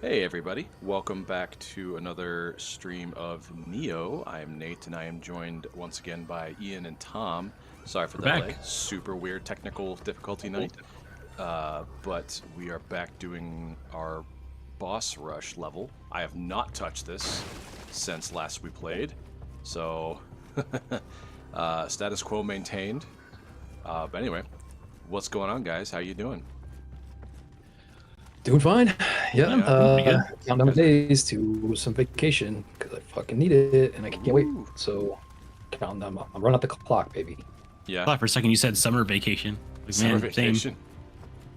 Hey everybody, welcome back to another stream of Nioh. I am Nate and I am joined once again by Ian and Tom. Sorry for the delay. Super weird technical difficulty night. But we are back doing our boss rush level. I have not touched this since last we played. So, status quo maintained. But anyway, what's going on guys? How you doing? Doing fine. Yeah. Counting down days to some vacation because I fucking need it and I can't wait. So, counting down. I'm running out the clock, baby. Yeah. I thought for a second you said summer vacation. Like, summer man, vacation. Same.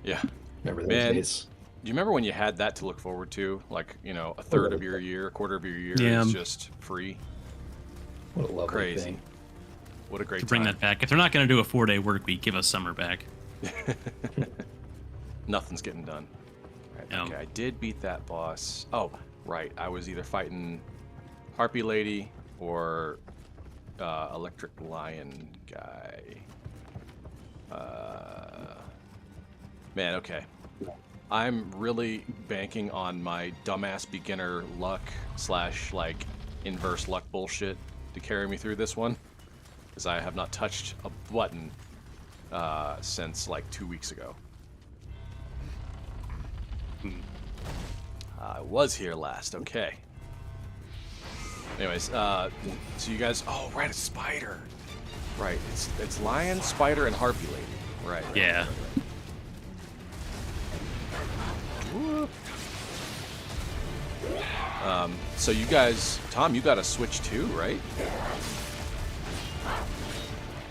Yeah. Remember those days? Do you remember when you had that to look forward to? Like, you know, a third of your year, a quarter of your year is just free. What a lovely thing. What a great to bring time. that back. If they're not going to do a 4-day work week, give us summer back. Nothing's getting done. Right, okay, I did beat that boss. Oh, right. I was either fighting Harpy Lady or Electric Lion guy. Man, okay. I'm really banking on my dumbass beginner luck / like inverse luck bullshit to carry me through this one, because I have not touched a button since like 2 weeks ago. I was here last, okay. Anyways, so you guys, oh right, a spider. Right, it's lion, spider, and harpy lady. Right. Yeah. Whoop. So you guys, Tom, you got a Switch too, right?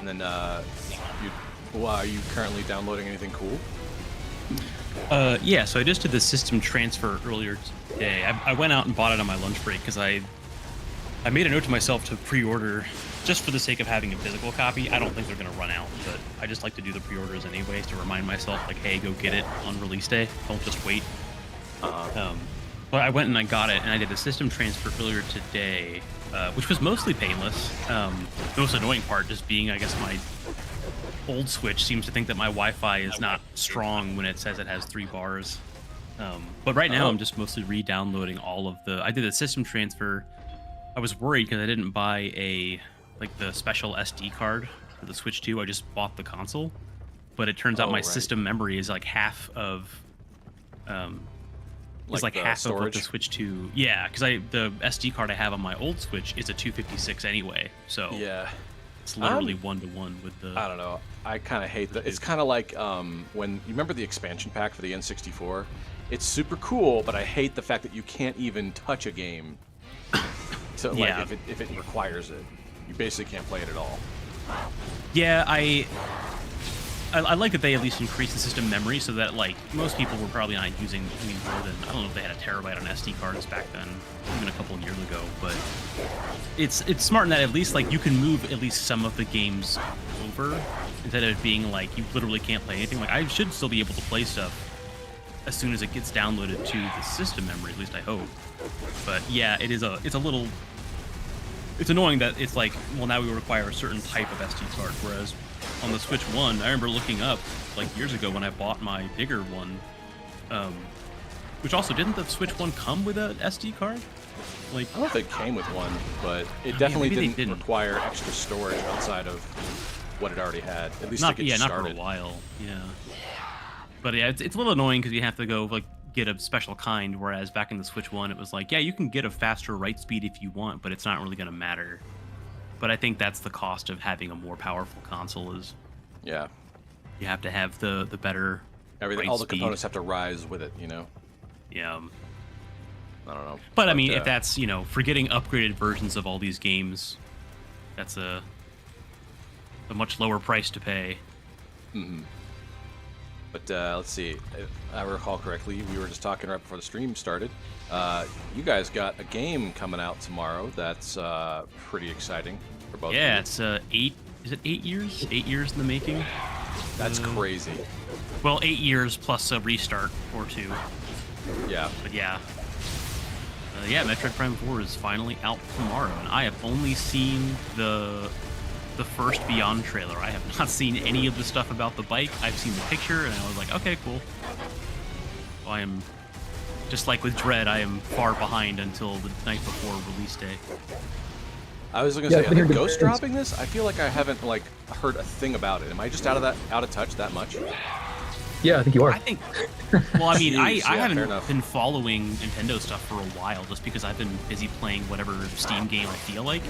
And then, are you currently downloading anything cool? Yeah, so I just did the system transfer earlier today. I went out and bought it on my lunch break because I made a note to myself to pre-order just for the sake of having a physical copy. I don't think they're going to run out, but I just like to do the pre-orders anyways to remind myself, like, hey, go get it on release day. Don't just wait. But I went and I got it, and I did the system transfer earlier today, which was mostly painless. The most annoying part just being, I guess, my old Switch seems to think that my Wi-Fi is not strong when it says it has 3 bars. But right now I'm just mostly re-downloading all of the... I did a system transfer. I was worried because I didn't buy the special SD card for the Switch 2. I just bought the console. But it turns out my system memory is like half of... It's like half storage of what the Switch 2... Yeah, because the SD card I have on my old Switch is a 256 anyway. So yeah, it's literally 1-to-1 with the... I don't know. I kind of hate that. It's kind of like when you remember the expansion pack for the N64. It's super cool, but I hate the fact that you can't even touch a game. So like, if it requires it, you basically can't play it at all. Yeah, I like that they at least increased the system memory so that like most people were probably not using more than, I don't know if they had a terabyte on SD cards back then, even a couple of years ago, but it's smart in that at least like you can move at least some of the games over instead of it being like you literally can't play anything. Like I should still be able to play stuff as soon as it gets downloaded to the system memory, at least I hope. But yeah, it's annoying that it's like, well, now we require a certain type of SD card, whereas on the Switch 1, I remember looking up like years ago when I bought my bigger one, which also, didn't the Switch 1 come with an SD card? Like, I don't know if it came with one, but it definitely didn't require extra storage outside of what it already had. At least to get started. Not for a while. Yeah. But yeah, it's a little annoying because you have to go like get a special kind, whereas back in the Switch 1, it was like, yeah, you can get a faster write speed if you want, but it's not really going to matter. But I think that's the cost of having a more powerful console is, yeah, you have to have the better all the components have to rise with it, you know. Yeah. I don't know. But I mean, if that's, for getting upgraded versions of all these games, that's a much lower price to pay. Mm-hmm. But let's see. If I recall correctly, we were just talking right before the stream started. You guys got a game coming out tomorrow that's pretty exciting for both of you. Yeah, it's 8. Is it 8 years? 8 years in the making? That's crazy. Well, 8 years plus a restart or 2. Yeah. But yeah. Yeah, Metroid Prime 4 is finally out tomorrow, and I have only seen the first Beyond trailer. I have not seen any of the stuff about the bike. I've seen the picture, and I was like, okay, cool. So I am, just like with Dread, I am far behind until the night before release day. I was going to say, are they ghost dropping this? I feel like I haven't heard a thing about it. Am I just out of touch that much? Yeah, I think you are. I think. Well, I mean, Jeez, I haven't been following Nintendo stuff for a while, just because I've been busy playing whatever Steam game I feel like.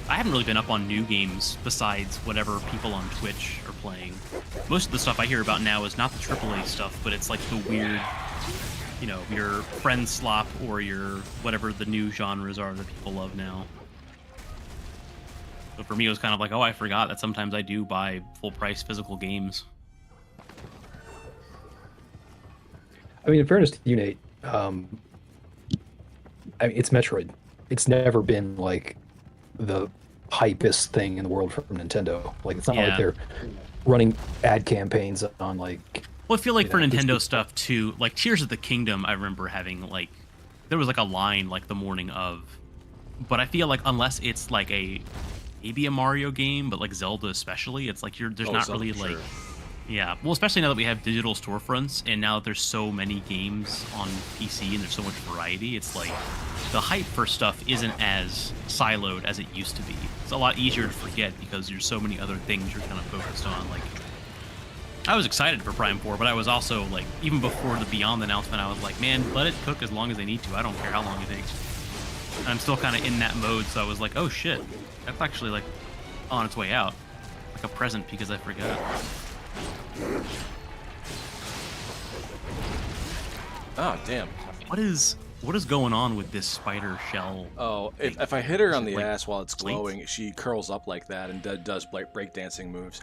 I haven't really been up on new games besides whatever people on Twitch are playing. Most of the stuff I hear about now is not the AAA stuff, but it's like the weird, your friend slop or your whatever the new genres are that people love now. So for me, it was kind of like, oh, I forgot that sometimes I do buy full-price physical games. I mean, in fairness to you, Nate, I mean, it's Metroid. It's never been like the hypest thing in the world from Nintendo. Like, it's not like they're running ad campaigns on like. Well, I feel like for Nintendo stuff too, like Tears of the Kingdom, I remember having there was like a line like the morning of, but I feel like unless it's like maybe a Mario game, but like Zelda especially, it's like there's not Zelda, really sure. Yeah, well, especially now that we have digital storefronts, and now that there's so many games on PC and there's so much variety, it's like the hype for stuff isn't as siloed as it used to be. It's a lot easier to forget because there's so many other things you're kind of focused on. Like, I was excited for Prime 4, but I was also like, even before the Beyond announcement, I was like, man, let it cook as long as they need to. I don't care how long it takes. And I'm still kind of in that mode, so I was like, oh shit, that's actually like on its way out, like a present because I forgot. Oh, damn. What is going on with this spider shell? Oh, if I hit her on the ass while it's glowing, she curls up like that and does breakdancing moves.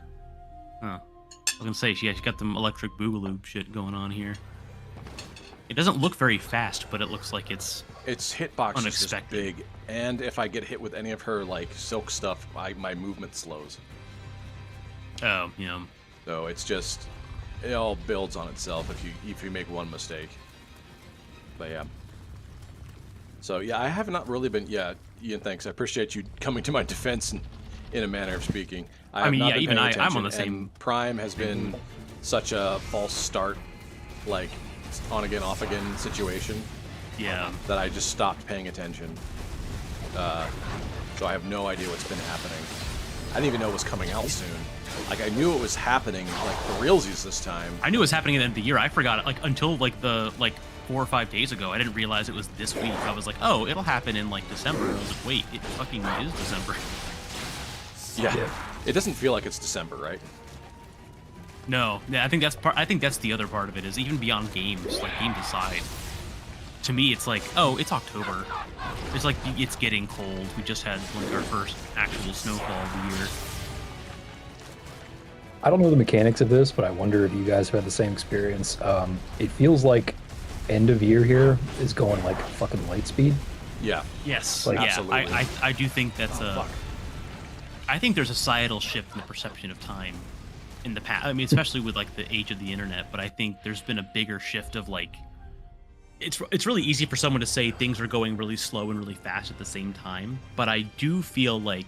Huh. I was gonna say, she's got them electric boogaloo shit going on here. It doesn't look very fast, but it looks like its hitbox is just big, and if I get hit with any of her silk stuff, my movement slows. Oh, yeah. So it all builds on itself if you make one mistake. But yeah. So yeah, I have not really been. Yeah, Ian, thanks. I appreciate you coming to my defense in a manner of speaking. I'm on the same. Prime has been such a false start, like on again, off again situation. Yeah. That I just stopped paying attention. So I have no idea what's been happening. I didn't even know it was coming out soon. Like, I knew it was happening, like, for realsies this time. I knew it was happening at the end of the year. I forgot it, until, 4 or 5 days ago. I didn't realize it was this week. I was like, oh, it'll happen in, December. I was like, wait, it fucking is December. Yeah. It doesn't feel like it's December, right? No. Yeah, I think that's the other part of it, is even beyond games, games aside. To me, it's like, oh, it's October. It's like, it's getting cold. We just had, our first actual snowfall of the year. I don't know the mechanics of this, but I wonder if you guys have had the same experience. It feels like end of year here is going like fucking light speed. Yeah. Yes. Like, yeah. absolutely. I do think that's I think there's a societal shift in the perception of time in the past. I mean, especially with like the age of the internet, but I think there's been a bigger shift of like it's really easy for someone to say things are going really slow and really fast at the same time, but I do feel like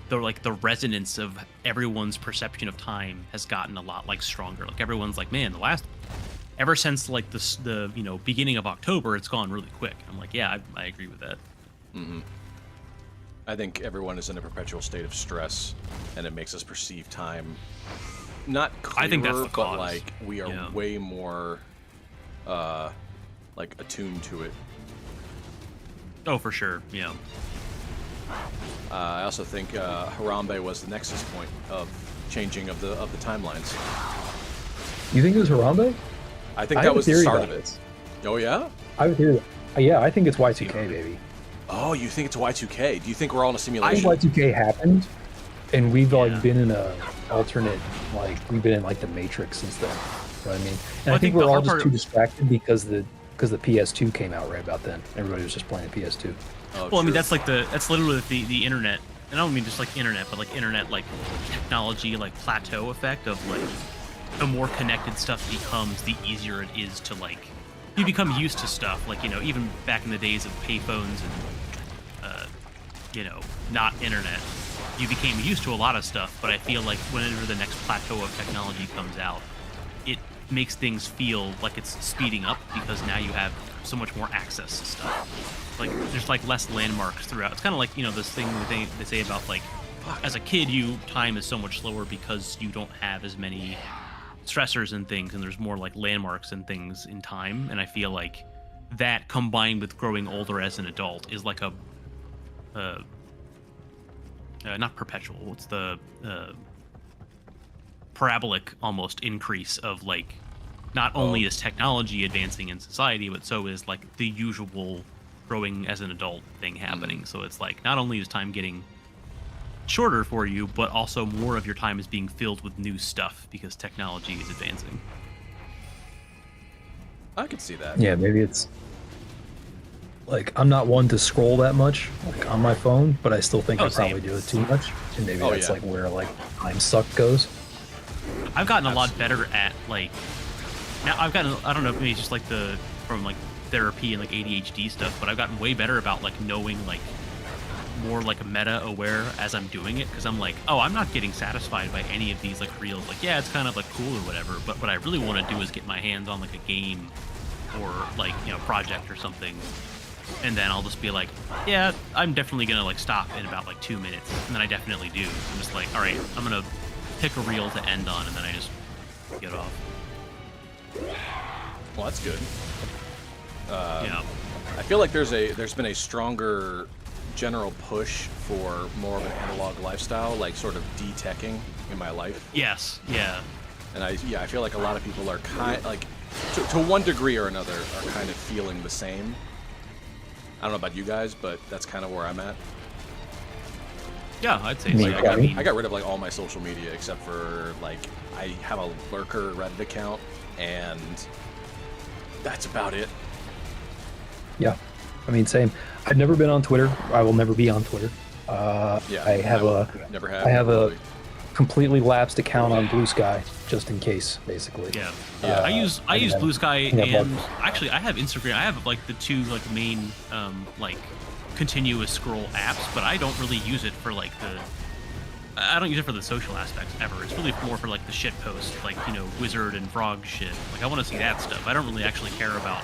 the resonance of everyone's perception of time has gotten a lot like stronger. Like everyone's like, man, ever since like the beginning of October, it's gone really quick. I'm like, yeah, I agree with that. Mm-hmm. I think everyone is in a perpetual state of stress, and it makes us perceive time not clearer, I think that's the but cause. like we are way more like attuned to it. Oh, for sure. Yeah. I also think Harambe was the nexus point of changing of the timelines. You think it was Harambe? I think that was the start of it. Oh yeah? I would hear. Yeah, I think it's Y2K, baby. Oh, you think it's Y2K? Do you think we're all in a I simulation? think Y2K happened, and we've like been in a alternate, like we've been in like the Matrix since then. You know what I mean? And I think we're all just too distracted because the PS2 came out right about then. Everybody was just playing the PS2. Oh, Well, I mean, that's literally the internet. And I don't mean just like internet, but like internet, like technology, like plateau effect of like the more connected stuff becomes, the easier it is to like, you become used to stuff. Like, even back in the days of payphones and, not internet, you became used to a lot of stuff. But I feel like whenever the next plateau of technology comes out, it makes things feel like it's speeding up because now you have so much more access to stuff. Like there's like less landmarks throughout. It's kind of like this thing they say about like as a kid time is so much slower because you don't have as many stressors and things, and there's more like landmarks and things in time. And I feel like that combined with growing older as an adult is like a not perpetual. What's the parabolic almost increase of like not only is technology advancing in society, but so is like the usual growing as an adult thing happening. So it's like not only is time getting shorter for you, but also more of your time is being filled with new stuff because technology is advancing. I could see that. Yeah, maybe it's like I'm not one to scroll that much like on my phone, but I still think I probably do it too much, and maybe that's like where like time suck goes. I've gotten a lot better at like now. I don't know if maybe it's just like from like therapy and like ADHD stuff, but I've gotten way better about like knowing like more like meta aware as I'm doing it, because I'm like, oh, I'm not getting satisfied by any of these like reels. Like, yeah, it's kind of like cool or whatever, but what I really want to do is get my hands on like a game or like project or something, and then I'll just be like, yeah, I'm definitely gonna like stop in about like 2 minutes, and then I definitely do. I'm just like, all right, I'm gonna pick a reel to end on, and then I just get off. Well, that's good. Yeah. I feel like there's been a stronger general push for more of an analog lifestyle, like sort of de-teching in my life. Yes. Yeah. And I feel like a lot of people are to one degree or another are kind of feeling the same. I don't know about you guys, but that's kind of where I'm at. Yeah, I'd say Like, so. I got rid of like all my social media except for like I have a Lurker Reddit account, and that's about it. Yeah, I mean, same. I've never been on Twitter. I will never be on Twitter. I have a completely lapsed account on Blue Sky just in case, basically. Yeah. I use Blue Sky, and actually I have Instagram. I have like the two like main like continuous scroll apps, but I don't really use it for like I don't use it for the social aspects ever. It's really more for like the shit post, like wizard and frog shit. Like I want to see that stuff. I don't really actually care about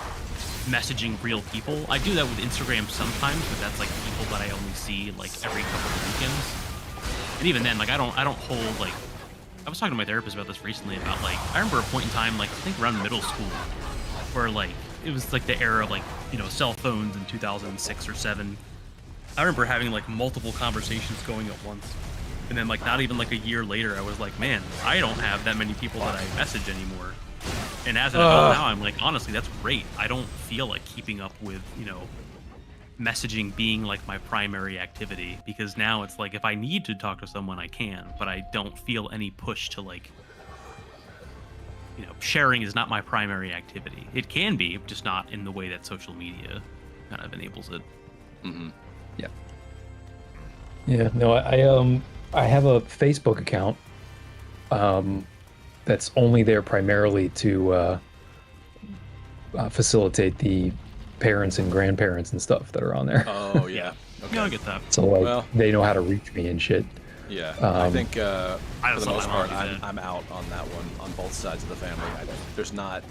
messaging real people. I do that with Instagram sometimes, but that's like people that I only see like every couple of weekends. And even then, like I don't hold like. I was talking to my therapist about this recently about like I remember a point in time, like I think around middle school, where like it was like the era of like cell phones in 2006 or 7. I remember having like multiple conversations going at once, and then like not even like a year later, I was like, man, I don't have that many people that I message anymore. And as an adult now, I'm like, honestly, that's great. I don't feel like keeping up with messaging being like my primary activity, because now it's like if I need to talk to someone I can, but I don't feel any push to like, sharing is not my primary activity. It can be, just not in the way that social media kind of enables it. Mm-hmm. Yeah. Yeah. No, I have a Facebook account that's only there primarily to facilitate the parents and grandparents and stuff that are on there. Oh yeah. Okay. Yeah, I get that. So like they know how to reach me and shit. Yeah, I think for the most part, I'm I'm out on that one on both sides of the family. There's not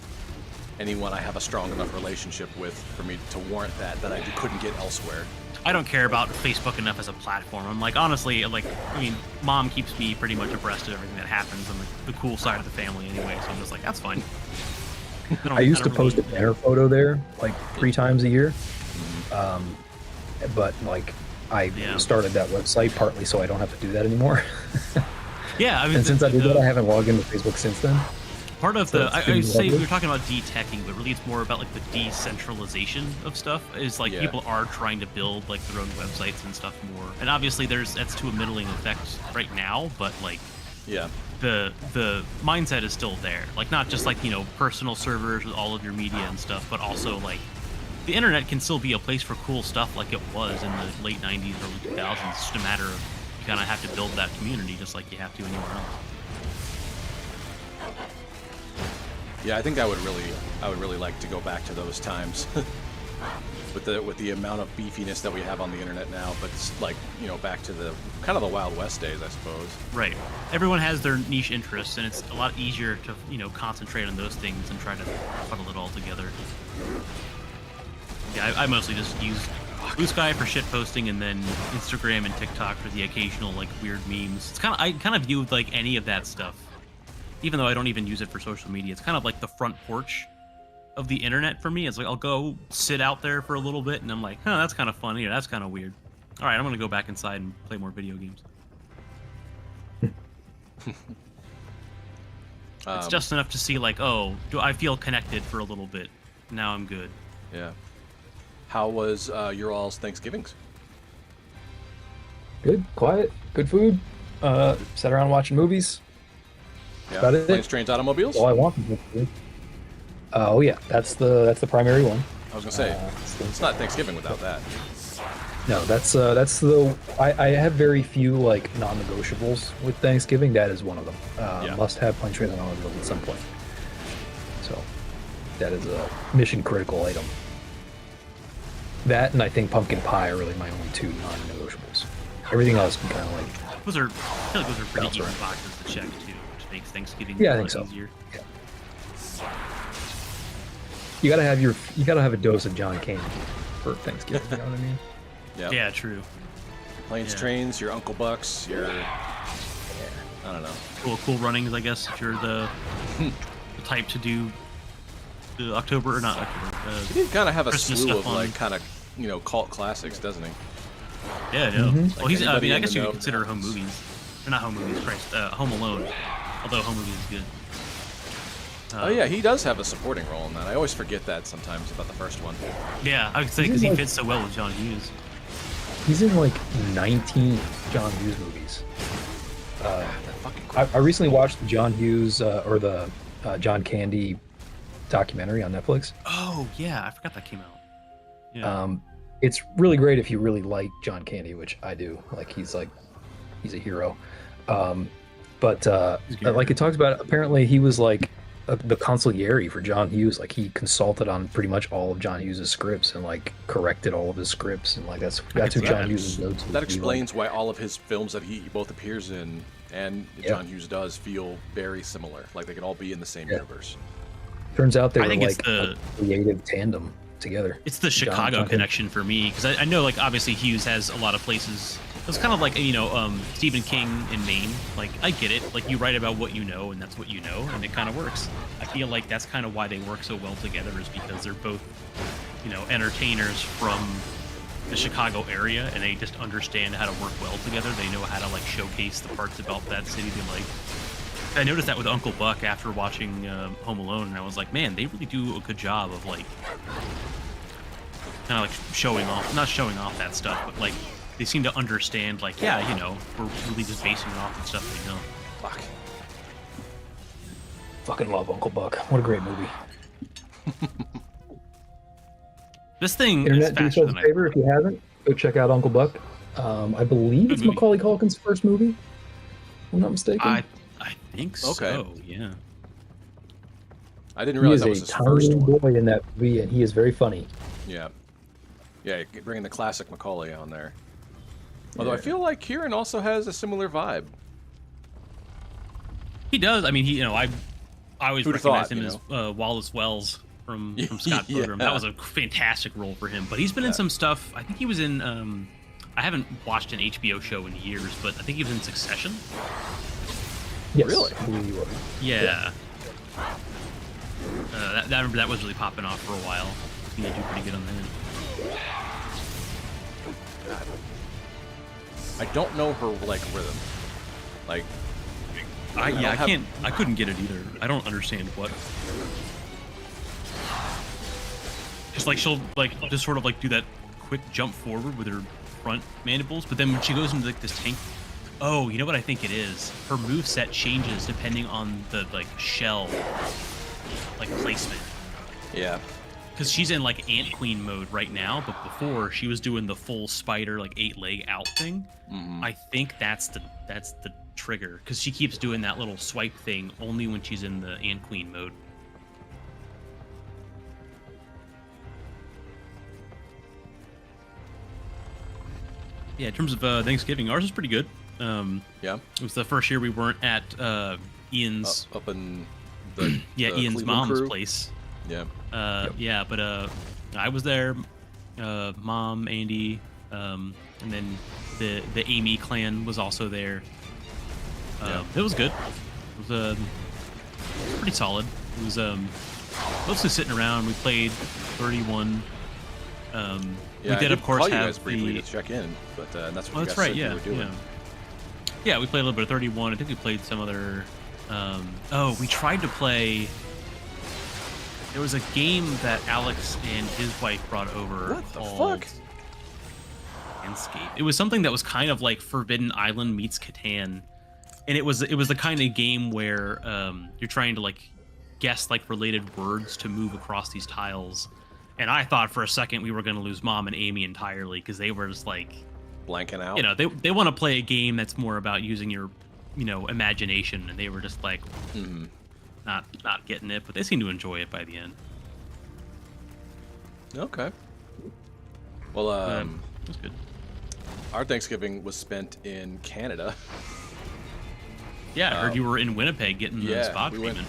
anyone I have a strong enough relationship with for me to warrant that I couldn't get elsewhere. I don't care about Facebook enough as a platform. I'm like, honestly, like, I mean, mom keeps me pretty much abreast of everything that happens on the cool side of the family anyway, so I'm just like, that's fine. I used to post a banner photo there like 3 times a year, but like I started that website partly so I don't have to do that anymore. Yeah, I mean, and since I did that, I haven't logged into Facebook since then. Part of the, I say we were talking about de-teching, but really it's more about like the decentralization of stuff. Is like people are trying to build like their own websites and stuff more, and obviously that's to a middling effect right now, but like the mindset is still there. Like not just like personal servers with all of your media and stuff, but also like the internet can still be a place for cool stuff like it was in the late 90s, early 2000s. It's just a matter of you kind of have to build that community just like you have to anywhere else. Yeah, I think I would really like to go back to those times with the amount of beefiness that we have on the internet now. But it's like back to the kind of the Wild West days, I suppose. Right. Everyone has their niche interests, and it's a lot easier to concentrate on those things and try to funnel it all together. Yeah, I mostly just use Blue Sky for shit posting, and then Instagram and TikTok for the occasional like weird memes. It's I kind of view like any of that stuff, even though I don't even use it for social media. It's kind of like the front porch of the internet for me. It's like I'll go sit out there for a little bit, and I'm like, huh, that's kind of funny, or that's kind of weird. All right, I'm gonna go back inside and play more video games. It's just enough to see like, oh, do I feel connected for a little bit? Now I'm good. Yeah. How was your all's Thanksgivings? Good, quiet, good food. Sat around watching movies. Yeah. About it. Planes, Trains, Automobiles? All I want. Oh yeah, that's the primary one. I was gonna say it's not Thanksgiving without that. No, that's the. I have very few like non-negotiables with Thanksgiving. That is one of them. Must have Planes, Trains, Automobiles at some point. So that is a mission critical item. That and I think pumpkin pie are really my only 2 non-negotiables. Everything else can kind of like. I feel like those are pretty easy boxes to check too, which makes Thanksgiving I think so. easier. Yeah. You gotta have a dose of John Candy for Thanksgiving. You know what I mean? Yeah, true. Planes, Trains, your Uncle Bucks, your I don't know. Cool runnings, I guess, if you're the type to do the October or not October. He did kind of have a Christmas slew stuff of like kind of cult classics, doesn't he? Yeah, I know. Mm-hmm. Well, he's. I mean, I guess you know could consider home movies, or not home movies. Christ, Home Alone. Although Home Movies is good. Oh yeah, he does have a supporting role in that. I always forget that sometimes about the first one. Yeah, I would say because he fits so well with John Hughes. He's in like 19 John Hughes movies. I recently watched the John Hughes or the John Candy documentary on Netflix. Oh yeah, I forgot that came out. Yeah. It's really great if you really like John Candy, which I do. Like he's a hero. But like it talks about, apparently he was like the consigliere for John Hughes. Like he consulted on pretty much all of John Hughes' scripts and like corrected all of his scripts, and like that's who John Hughes is. That explains why all of his films that he both appears in and John Hughes does feel very similar. Like they can all be in the same universe. Turns out they were think like a creative tandem together. It's the Chicago connection for me, because I know like obviously Hughes has a lot of places. It's kind of like Stephen King in Maine. Like I get it. Like you write about what you know, and that's what you know, and it kind of works. I feel like that's kind of why they work so well together, is because they're both entertainers from the Chicago area, and they just understand how to work well together. They know how to like showcase the parts about that city they like. I noticed that with Uncle Buck after watching Home Alone, and I was like, man, they really do a good job of like kind of like showing off, not showing off that stuff, but like they seem to understand, like, yeah, you know, we're really just basing it off of stuff they know. Fuck. Fucking love Uncle Buck. What a great movie. This thing Internet, is do faster yourself a than favor if you haven't. Go check out Uncle Buck. I believe Good it's movie. Macaulay Culkin's first movie. If I'm not mistaken. I think so. Okay. Yeah. I didn't He realize is that was a his first tiny one. boy in that movie, and he is very funny. Yeah. Yeah, bringing the classic Macaulay on there. Although I Yeah. feel like Kieran also has a similar vibe. He does. I mean, he, you know, I always Who'd recognize have him thought, as Wallace Wells from Scott Yeah. Pilgrim. That was a fantastic role for him. But he's been in some stuff. I think he was in. I haven't watched an HBO show in years, but I think he was in Succession. Yes, Really? I believe you are. Yeah. I remember that was really popping off for a while. He did do pretty good on that. I don't know her like rhythm. Like I couldn't get it either. I don't understand what. Just like she'll like just sort of like do that quick jump forward with her front mandibles, but then when she goes into like this tank, oh, you know what I think it is? Her moveset changes depending on the like shell like placement. Yeah. Because she's in like Ant Queen mode right now, but before she was doing the full spider like 8-leg out thing. Mm-hmm. I think that's the trigger, because she keeps doing that little swipe thing only when she's in the Ant Queen mode. Yeah, in terms of Thanksgiving, ours was pretty good. Yeah. It was the first year we weren't at Ian's. Up in the Yeah, the Ian's Cleveland mom's crew. place. Yeah. Yeah, but I was there, Mom, Andy, and then the Amy clan was also there. Yeah. It was good. It was pretty solid. It was mostly sitting around. We played 31. Yeah, we I did, of course, call you have guys briefly the. to check in, but that's what Oh, you that's guys right. said Yeah, you were doing. yeah. We played a little bit of 31. I think we played some other. We tried to play. There was a game that Alex and his wife brought over What the called fuck? Landscape. It was something that was kind of like Forbidden Island meets Catan, and it was the kind of game where you're trying to like guess like related words to move across these tiles. And I thought for a second we were going to lose Mom and Amy entirely, because they were just like, Blanking out. you know, they want to play a game that's more about using your, you know, imagination, and they were just like Mm-hmm. not getting it, but they seemed to enjoy it by the end. Okay. Well, It was good. our Thanksgiving was spent in Canada. Yeah, I heard you were in Winnipeg getting the Yeah, spa we went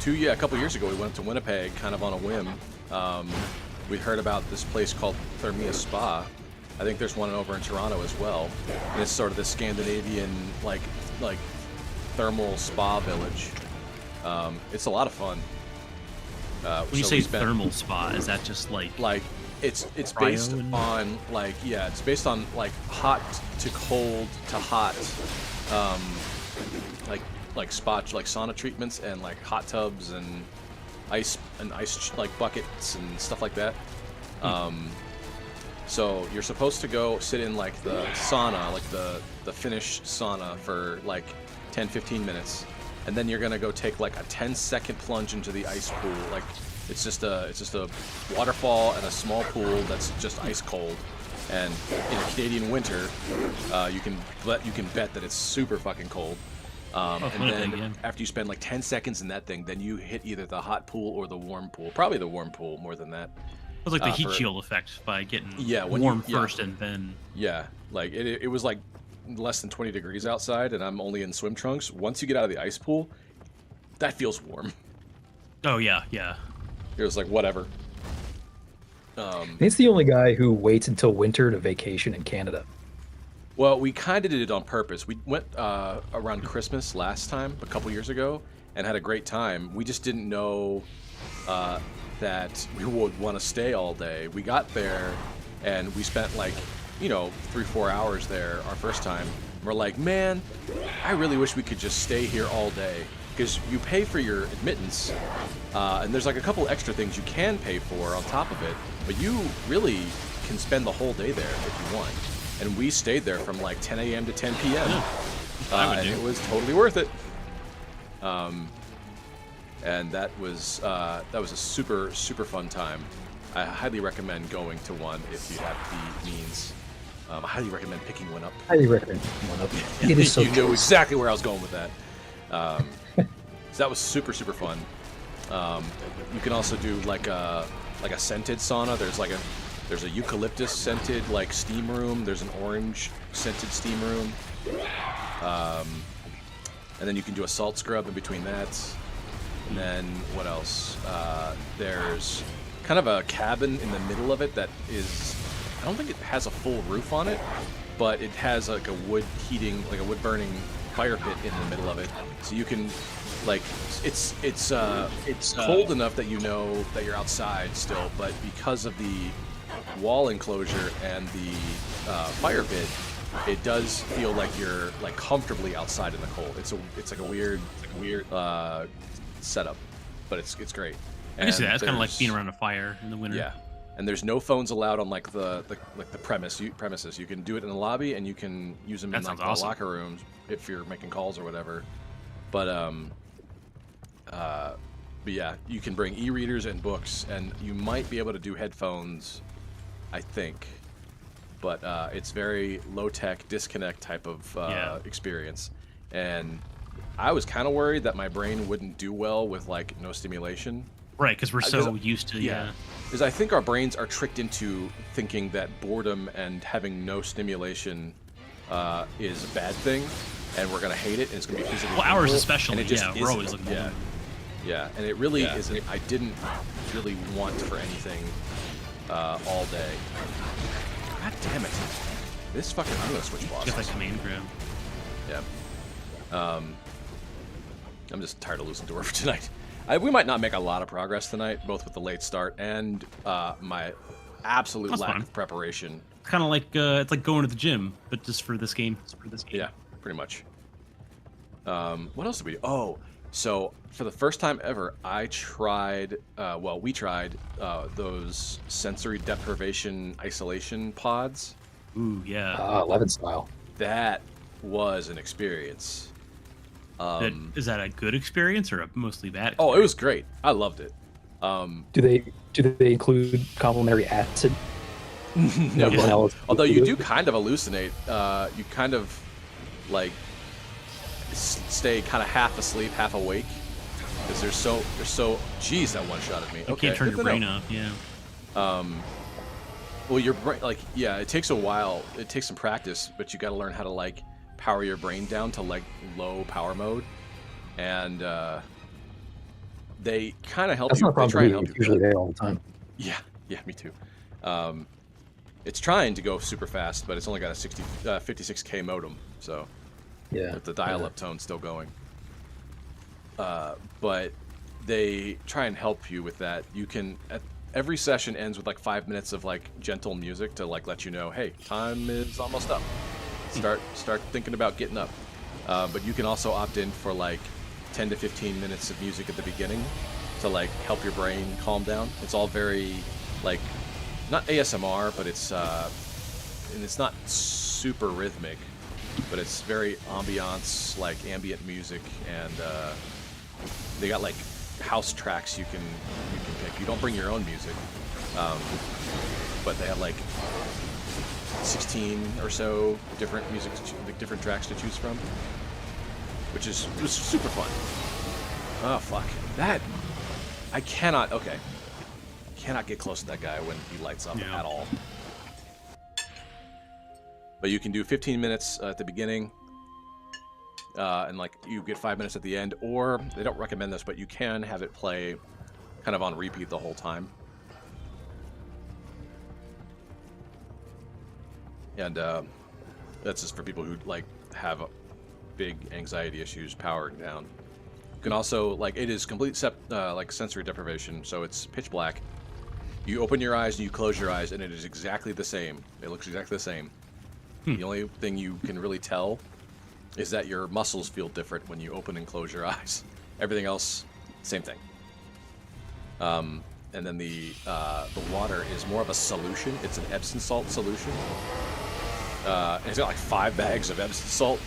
treatment. a couple years ago. We went to Winnipeg kind of on a whim. We heard about this place called Thermia Spa. I think there's one over in Toronto as well. And it's sort of this Scandinavian like thermal spa village. It's a lot of fun. When you so say we spent- thermal spa, is that just like it's Cryo based and- on it's based on like hot to cold to hot, like spa like sauna treatments and like hot tubs and ice like buckets and stuff like that. So you're supposed to go sit in like the sauna, like the Finnish sauna for like 10-15 minutes, and then you're gonna go take like a 10-second plunge into the ice pool. Like it's just a waterfall and a small pool that's just ice cold. And in a Canadian winter, you can bet that it's super fucking cold. And Winnipeg, then yeah. after you spend like 10 seconds in that thing, then you hit either the hot pool or the warm pool. Probably the warm pool more than that. it was like the heat for- shield effect by getting when warm you- yeah. first and then Yeah, like it was like less than 20 degrees outside, and I'm only in swim trunks. Once you get out of the ice pool, that feels warm. oh yeah. It was like whatever. He's the only guy who waits until winter to vacation in Canada. Well, we kind of did it on purpose. We went around Christmas last time, a couple years ago, and had a great time. We just didn't know that we would want to stay all day. We got there, and we spent like, 3-4 hours there our first time. We're like, man, I really wish we could just stay here all day. because you pay for your admittance, and there's like a couple extra things you can pay for on top of it, but you really can spend the whole day there if you want. And we stayed there from like 10 a.m. to 10 p.m. Yeah. And it was totally worth it. And that was a super fun time. I highly recommend going to one if you have the means. I highly recommend picking one up. Highly recommend picking one up. It is so You know exactly where I was going with that. So that was super fun. You can also do like a scented sauna. There's a eucalyptus scented like steam room. There's an orange scented steam room. And then you can do a salt scrub in between that. And then what else? There's kind of a cabin in the middle of it that is, I don't think it has a full roof on it, but it has like a wood heating, like a wood burning fire pit in the middle of it. So you can, like, it's cold enough that you know that you're outside still, but because of the wall enclosure and the fire pit, it does feel like you're like comfortably outside in the cold. It's like a weird setup, but it's great. I can see that. It's kind of like being around a fire in the winter. Yeah, and there's no phones allowed on like the premises. You can do it in the lobby, and you can use them in like the locker rooms if you're making calls or whatever. But yeah, you can bring e-readers and books, and you might be able to do headphones, I think. But it's very low-tech, disconnect type of experience. And I was kind of worried that my brain wouldn't do well with, like, no stimulation. Right, because we're so used to, Because I think our brains are tricked into thinking that boredom and having no stimulation is a bad thing, and we're going to hate it, and it's going to be physically painful. Ours especially, and it just we're always looking for Yeah, and it really isn't. I didn't really want for anything all day. God damn it. This fucking... I'm gonna switch bosses. Get like command grab. Yeah. I'm just tired of losing to her for tonight. We might not make a lot of progress tonight, both with the late start and my absolute lack of preparation. Kind of like it's like going to the gym, but just for this game. Yeah, pretty much. What else did we do? Oh, so for the first time ever, I tried. We tried those sensory deprivation isolation pods. Ooh, yeah. 11 style. That was an experience. Is that a good experience or a mostly bad experience? Oh, it was great. I loved it. Do they include complimentary acid? No. Although you do kind of hallucinate. You kind of like stay kind of half asleep, half awake, because they're so. Jeez, that one shot at me. You can't turn your brain off. Yeah. Well, your brain, like, yeah, it takes a while. It takes some practice, but you got to learn how to like power your brain down to like low power mode, and they kind of help you. That's not a problem. It's usually there all the time. Yeah, me too. It's trying to go super fast, but it's only got a 56K modem, so yeah, with the dial-up tone still going. But they try and help you with that. You can every session ends with like 5 minutes of like gentle music to like let you know, hey, time is almost up. Start thinking about getting up. But you can also opt in for like 10 to 15 minutes of music at the beginning to like help your brain calm down. It's all very like not ASMR, but it's and it's not super rhythmic, but it's very ambiance, like ambient music, and they got like house tracks you can pick. You don't bring your own music, but they have like 16 or so different music, different tracks to choose from, which is super fun. Oh fuck that! I cannot get close to that guy when he lights up at all. But you can do 15 minutes at the beginning, and like you get 5 minutes at the end, or they don't recommend this, but you can have it play kind of on repeat the whole time. And that's just for people who like have big anxiety issues powering down. You can also, like, it is complete like sensory deprivation, so it's pitch black. You open your eyes and you close your eyes, and it is exactly the same. It looks exactly the same. The only thing you can really tell is that your muscles feel different when you open and close your eyes. Everything else, same thing. And then the water is more of a solution. It's an Epsom salt solution. And it's got like 5 bags of Epsom salt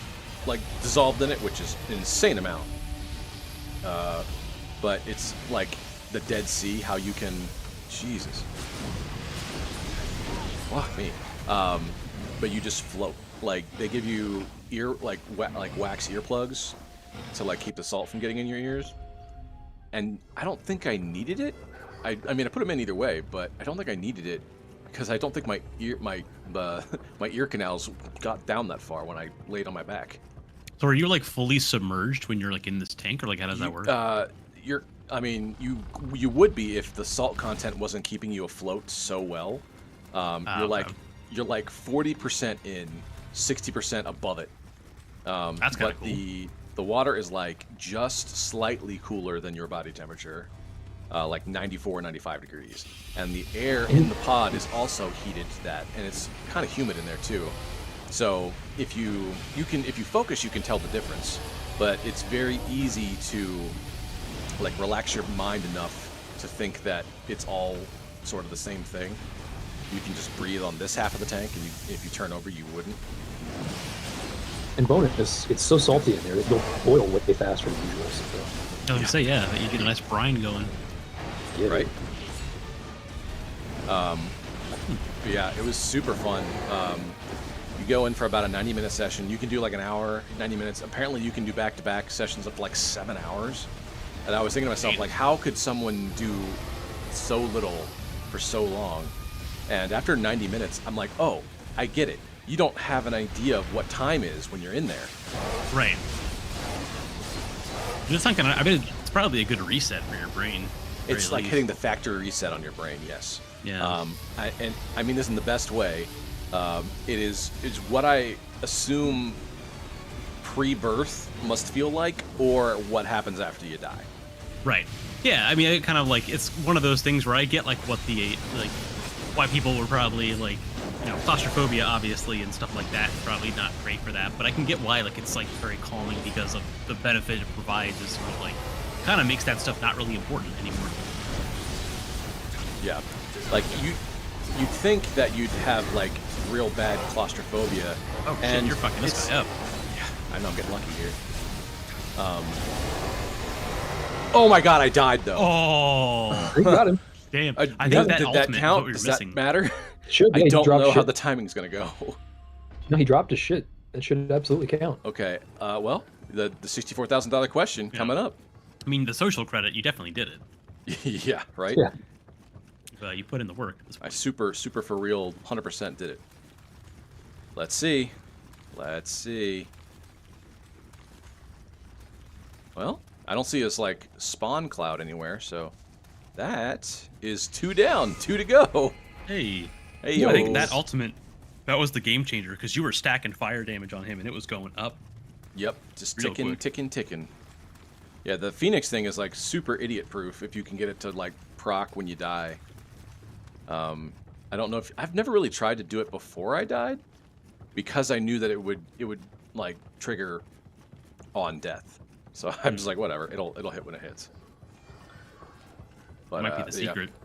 like dissolved in it, which is an insane amount. But it's like the Dead Sea, how you can, Jesus, fuck me. But you just float. Like they give you wax earplugs to like keep the salt from getting in your ears. And I don't think I needed it. I mean I put them in either way, but I don't think I needed it because I don't think my ear canals got down that far when I laid on my back. So are you like fully submerged when you're like in this tank, or like how does that work? I mean, you would be if the salt content wasn't keeping you afloat so well. You're like 40% in, 60% above it. That's kind of cool. The water is like just slightly cooler than your body temperature, like 94, 95 degrees. And the air in the pod is also heated to that, and it's kind of humid in there too. So if you focus, you can tell the difference. But it's very easy to like relax your mind enough to think that it's all sort of the same thing. You can just breathe on this half of the tank, and if you turn over, you wouldn't. And bonus, it's so salty in there, it'll boil way faster than usual. So. I was gonna say, yeah, you get a nice brine going. Yeah. Right. Yeah, it was super fun. You go in for about a 90-minute session. You can do like an hour, 90 minutes. Apparently, you can do back-to-back sessions up to like 7 hours. And I was thinking to myself, like, how could someone do so little for so long? And after 90 minutes, I'm like, oh, I get it. You don't have an idea of what time is when you're in there. Right. It's not gonna. I mean, it's probably a good reset for your brain. It's like hitting the factory reset on your brain. Yes. Yeah. I mean this in the best way. It's what I assume pre-birth must feel like, or what happens after you die. Right. Yeah. I mean, it kind of like it's one of those things where I get like what the like why people were probably like, you know, claustrophobia obviously and stuff like that. Probably not great for that, but I can get why like it's like very calming because of the benefit it provides. Is sort of like kind of makes that stuff not really important anymore. Yeah. Like you'd think that you'd have like real bad claustrophobia. Oh shit, you're fucking this guy up. Yeah, I know I'm getting lucky here. Oh my god, I died though. Oh, You got him. damn! I think did that that ultimate count? is what we were Does missing. that matter? Should I he don't dropped know how shit. the timing's gonna go. No, he dropped his shit. That should absolutely count. Okay. Well, the $64,000 question coming up. I mean, the social credit, you definitely did it. Yeah. Right. Yeah. You put in the work. I super for real 100% did it. Let's see. Well, I don't see this like spawn cloud anywhere, so that is 2 down, 2 to go. Hey, Hey, I think that ultimate, that was the game changer because you were stacking fire damage on him and it was going up. Yep, just Real ticking, quick. ticking. Yeah, the Phoenix thing is like super idiot proof if you can get it to like proc when you die. I don't know if I've never really tried to do it before I died because I knew that it would like trigger on death. So I'm just like whatever, it'll hit when it hits. But Might be the secret. Yeah.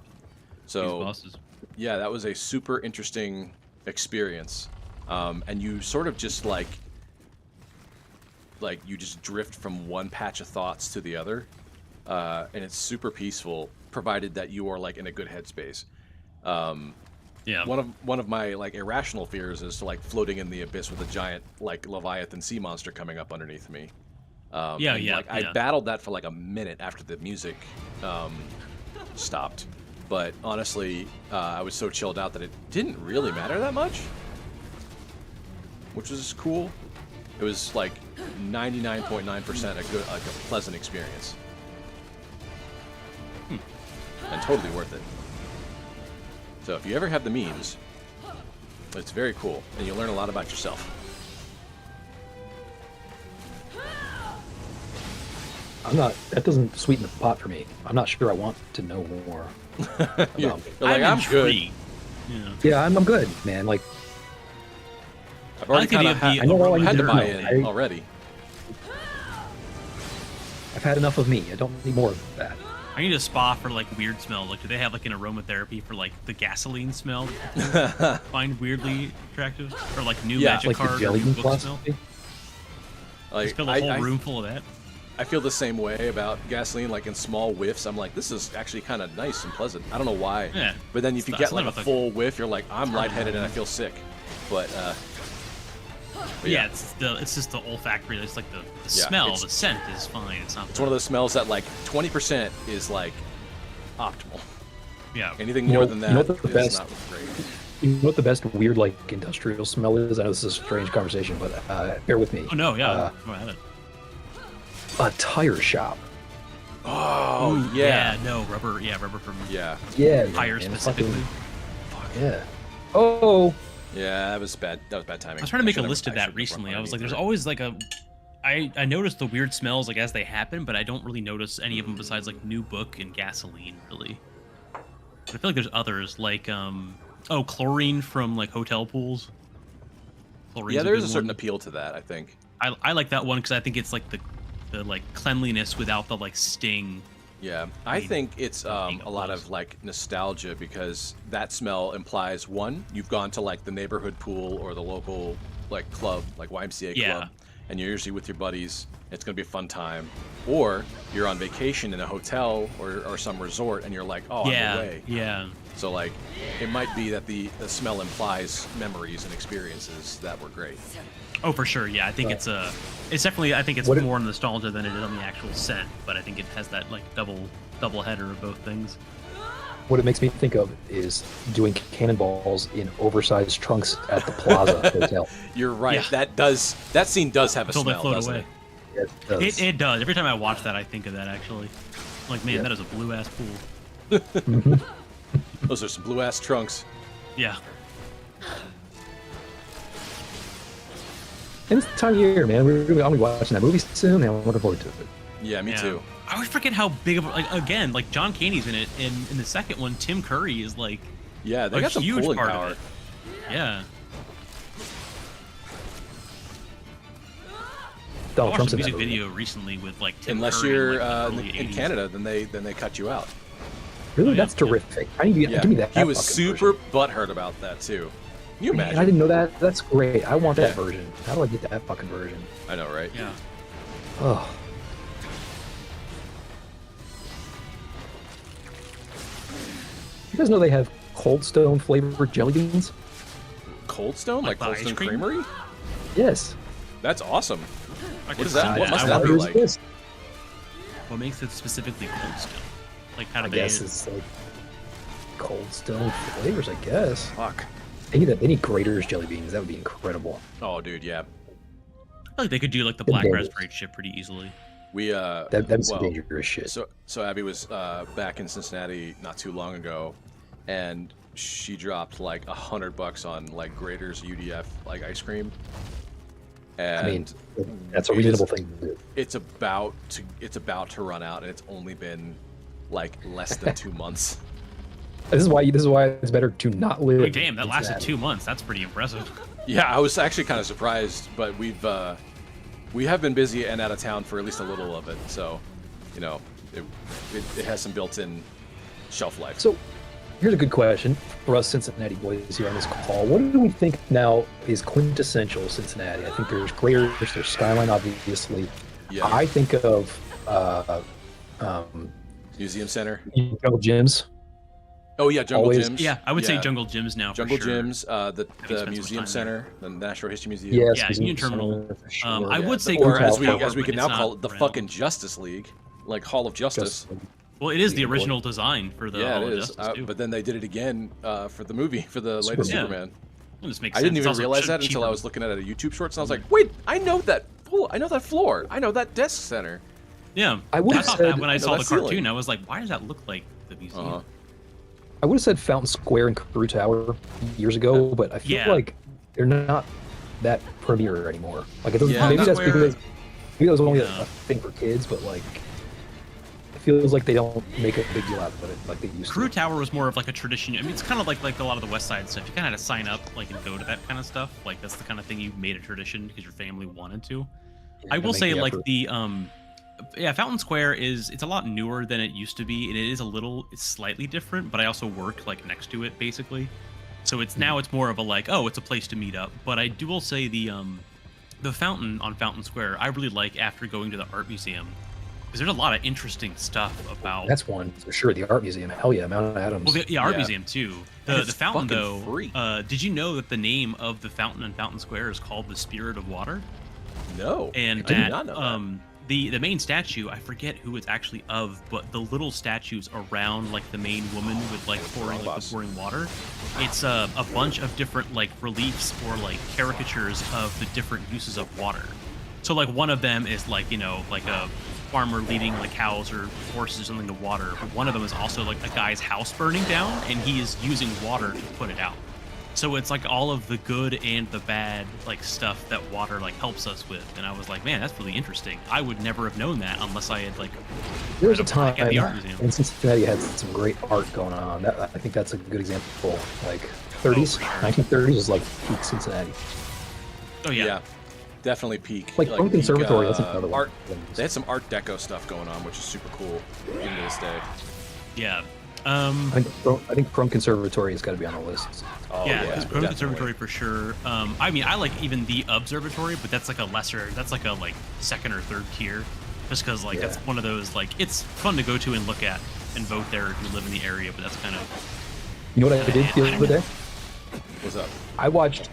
These So bosses. yeah, that was a super interesting experience. And you sort of just like you just drift from one patch of thoughts to the other. And it's super peaceful, provided that you are like in a good headspace. Yeah. One of my like irrational fears is to like floating in the abyss with a giant like Leviathan sea monster coming up underneath me. I battled that for like a minute after the music stopped. But honestly, I was so chilled out that it didn't really matter that much, which was cool. It was like 99.9% a good, like a pleasant experience, and totally worth it. So if you ever have the means, it's very cool, and you learn a lot about yourself. That doesn't sweeten the pot for me. I'm not sure I want to know more. You're like, I'm good. intrigued. Yeah. Yeah, I'm good, man. Like, I've already I kind of think I know all I had need to to buy know. in already. I've had enough of me. I don't need more of that. I need a spa for like weird smell. Like, do they have like an aromatherapy for like the gasoline smell? Find weirdly attractive, or like new magic like card the jelly or bean new book smell? philosophy. Like, Just fill a whole room full of that. I feel the same way about gasoline, like in small whiffs. I'm like, this is actually kind of nice and pleasant. I don't know why. Yeah. But then if you It's get not like a like- full whiff, you're like, I'm lightheaded and I feel sick. But Yeah, it's just the olfactory. It's like the smell, the scent is fine. It's not. It's one of those smells that like 20% is like optimal. Yeah. Anything You more know- than you that know what the is best- not great. You know what the best weird like industrial smell is? I know this is a strange conversation, but bear with me. Oh no, yeah. I have it. A tire shop. Oh Ooh, yeah. No rubber. Yeah, rubber from Yeah. Yeah. tires man, specifically. fucking- yeah. Oh. Yeah, that was bad. That was bad timing. I was trying to make a should've- list of I that should've recently. run I was like, underneath there's it. always like a. I noticed the weird smells like as they happen, but I don't really notice any of them besides like new book and gasoline really. But I feel like there's others like chlorine from like hotel pools. Chlorine's Yeah, there's good a certain one. appeal to that, I think. I like that one because I think it's like the like cleanliness without the like sting. Yeah, I think it's being a lot opposed. of like nostalgia because that smell implies one, you've gone to like the neighborhood pool or the local like club, like YMCA Yeah. club, and you're usually with your buddies. It's gonna be a fun time, or you're on vacation in a hotel or some resort, and you're like, oh, I'm Yeah, away. yeah. So like, it might be that the smell implies memories and experiences that were great. Oh, for sure. Yeah, I think it's definitely. I think it's What if- more nostalgia than it is on the actual scent, but I think it has that like double header of both things. What it makes me think of is doing cannonballs in oversized trunks at the Plaza Hotel. You're right. Yeah. That scene does have a Until they smell, float doesn't away. it? It does. It does. Every time I watch that, I think of that actually. I'm like, man, Yeah. that is a blue ass pool. Those are some blue ass trunks. Yeah. And it's the time of year, man. I'll be watching that movie soon, and I'm looking forward to it. Yeah, me too. I always forget how big of like again, like John Candy's in it, and in the second one, Tim Curry is like Yeah, they a got some huge pulling part power. of it. Yeah. I Donald watched Trump's a in that music movie. video recently with like Tim Unless Curry you're in, like, the early in 80s. Canada, then they cut you out. Really, Oh, yeah. that's terrific. I need to Yeah, give me that. he was fucking super version. butthurt about that too. Can you Man, imagine? I didn't know that. That's great. I want that Yeah. version. How do I get that fucking version? I know, right? Yeah. Oh. You guys know they have Cold Stone flavored jelly beans? Cold Stone, like Like the Cold ice Stone cream? Creamery. Yes. That's awesome. What is that? What must I that be wonder like? is this. What makes it specifically Cold Stone? Like how I do they? guess it's like Cold Stone flavors. I guess Fuck. they need Grater's jelly beans. That would be incredible. Oh, dude, yeah. I feel like they could do like the Good black neighbors. raspberry chip pretty easily. We That's some well, dangerous shit. So Abby was back in Cincinnati not too long ago, and she dropped like $100 on like Grater's UDF like ice cream. And I mean, that's a it reasonable is- thing to do. it's about to run out, and it's only been like less than 2 months. This is why it's better to not live. Like, damn, that in lasted Cincinnati. 2 months. That's pretty impressive. Yeah, I was actually kind of surprised, but we have been busy and out of town for at least a little of it, so you know it has some built-in shelf life. So, here's a good question for us Cincinnati boys here on this call. What do we think now is quintessential Cincinnati? I think there's Grater's, there's Skyline, obviously. Yeah. I think of Museum Center. Jungle Gyms. Oh yeah, Jungle Always- Gyms. Yeah, I would say Yeah. Jungle Gyms now. Jungle for sure. Gyms, the spent so much Museum time Center, the Natural History Museum. Yes, Yeah, Museum Union Terminal. Center, for sure. I would say or Grater's as we Tower, as we but can now it's call not it, the around. fucking Justice League, like Hall of Justice. Just- Well, it is the Yeah, boy. original design for the Yeah, Hall it of is. Justice too. But then they did it again for the movie, for the latest Yeah. Superman. It just makes I sense. didn't It's even also realize that until cheaper. I was looking at it YouTube shorts, and I was like, wait, I know that floor. I know that desk center. Yeah, I would've thought said- that when I No, saw the that's cartoon. ceiling. I was like, why does that look like the museum? Uh-huh. I would have said Fountain Square and Crew Tower years ago, but I feel Yeah. like they're not that premier anymore. Like, it doesn't, Yeah, maybe not that's where- because maybe that was only Yeah. a thing for kids, but like, it feels like they don't make a big deal out of it like they used Crew to. Tower was more of like a tradition. I mean, it's kind of like a lot of the West Side stuff. You kind of had to sign up like and go to that kind of stuff. Like that's the kind of thing you made a tradition because your family wanted to. I will make say the like effort. the yeah, Fountain Square it's a lot newer than it used to be, and it's slightly different, but I also work like next to it basically. So it's now it's more of a like, oh, it's a place to meet up. But I will say the fountain on Fountain Square, I really like after going to the art museum, because there's a lot of interesting stuff about. That's one for sure. The art museum, hell yeah, Mount Adams. Well, the art museum too. The fountain though. Free. Did you know that the name of the fountain in Fountain Square is called the Spirit of Water? No, And I did not know that. The main statue, I forget who it's actually of, but the little statues around like the main woman with like pouring water, it's a bunch of different like reliefs or like caricatures of the different uses of water. So like one of them is like, you know, like a farmer leading like cows or horses or something to water, but one of them is also like a guy's house burning down and he is using water to put it out. So it's like all of the good and the bad like stuff that water like helps us with. And I was like, man, that's really interesting. I would never have known that unless I had like there was a time at the art museum. in Cincinnati had some great art going on. I think that's a good example. Like 30s, 1930s is like peak Cincinnati. Oh yeah. Definitely peak. Like Front Conservatory, that's another one. Art, they had some Art Deco stuff going on, which is super cool even to this day. Yeah. I think Front Conservatory has got to be on the list. Oh, yeah, Front Conservatory for sure. I mean, I like even the Observatory, but that's like a like second or third tier, just because like that's one of those like it's fun to go to and look at and vote there if you live in the area, but that's kind of. You know what I did the other day? What's up? I watched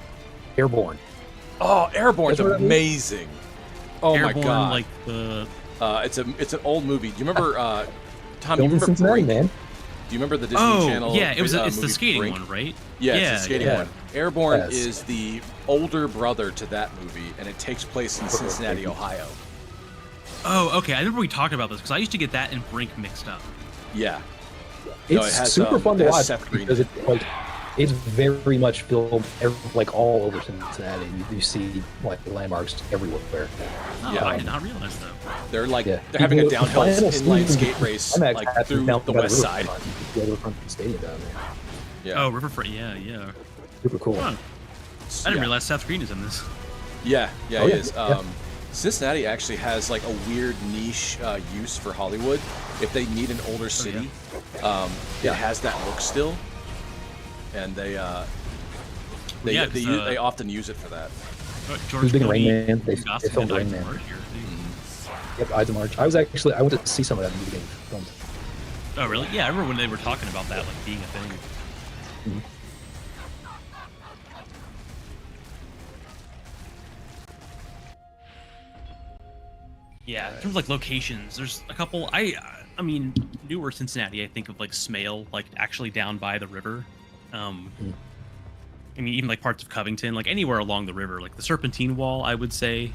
Airborne. Oh, Airborne's amazing. Oh Airborne, my god! Like the. It's an old movie. Do you remember? Tom, you Filmed in remember Cincinnati, Brink? man. Do you remember the Disney Channel? Yeah, it's the movie skating Brink? one, right? Yeah, it's the skating one. Airborne Yes. is the older brother to that movie, and it takes place in Cincinnati, Ohio. Oh, okay. I remember we talked about this because I used to get that and Brink mixed up. Yeah. It's No, it has, super fun to it has watch Seth Green. because it's very much filmed like all over Cincinnati. You see like landmarks everywhere. Oh, Yeah. I did not realize that. They're like Yeah. they're having a The downhill final inline season skate race IMAX like happens through down the by west side. riverfront. The riverfront stadium down there. Yeah. Oh, Riverfront. Yeah. Super cool. Huh. I didn't realize Seth Green is in this. Yeah, Oh, he yeah, is. yeah. Cincinnati actually has like a weird niche use for Hollywood. If they need an older city, it has that look still, and they often use it for that. Who's big in Rain Man? They filmed Rain Man. Yep, Ides of March. I went to see some of that movie getting filmed. Oh, really? Yeah, I remember when they were talking about that, like being a thing. Mhm. Yeah, in terms of like locations, there's a couple. I mean, newer Cincinnati. I think of like Smale, like actually down by the river. I mean, even like parts of Covington, like anywhere along the river, like the Serpentine Wall, I would say,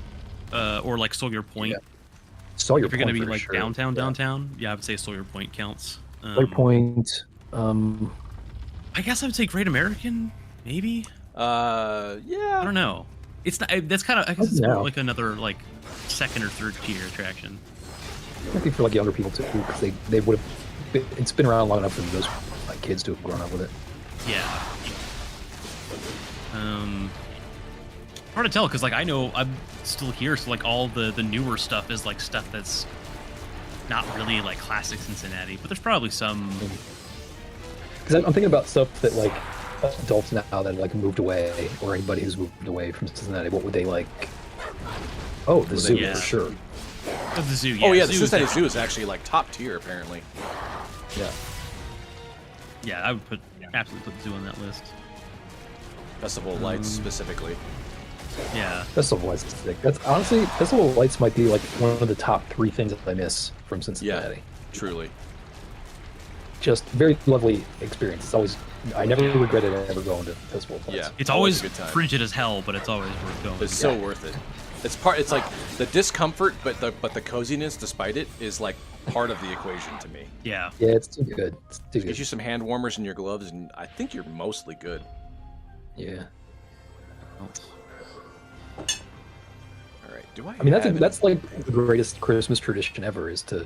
or like Sawyer Point. Yeah. Sawyer If you're gonna Point be for like sure. downtown, yeah, I would say Sawyer Point counts. Sawyer Point. I guess I would say Great American, maybe. I Yeah. don't know. It's not. That's kind of. I guess it's No. more like another like second or third tier attraction. Might be for like younger people too, because they would have. It's been around long enough for those like kids to have grown up with it. Yeah. Hard to tell because like I know I'm still here, so like all the newer stuff is like stuff that's not really like classic Cincinnati, but there's probably some. Because I'm thinking about stuff that like adults now that like moved away, or anybody who's moved away from Cincinnati. What would they like? Oh, the zoo yeah. for sure. Oh, the zoo. Yeah, Oh yeah, the zoo Cincinnati is Zoo is actually like top tier apparently. Yeah. Yeah, I would absolutely put the zoo on that list. Festival of Lights specifically. Yeah. Festival Lights is sick. That's honestly Festival Lights might be like one of the top 3 things that I miss from Cincinnati. Yeah, truly. Just very lovely experience. It's always I never regretted ever going to Festival Lights. Yeah. It's Always always a good time. frigid as hell, but it's always worth going. It's so worth it. It's like the discomfort, but the coziness, despite it, is like part of the equation to me. Yeah. Yeah, it's too good. It's too Get good. you some hand warmers in your gloves, and I think you're mostly good. Yeah. All right. Do I? I mean, have that's like the greatest Christmas tradition ever is to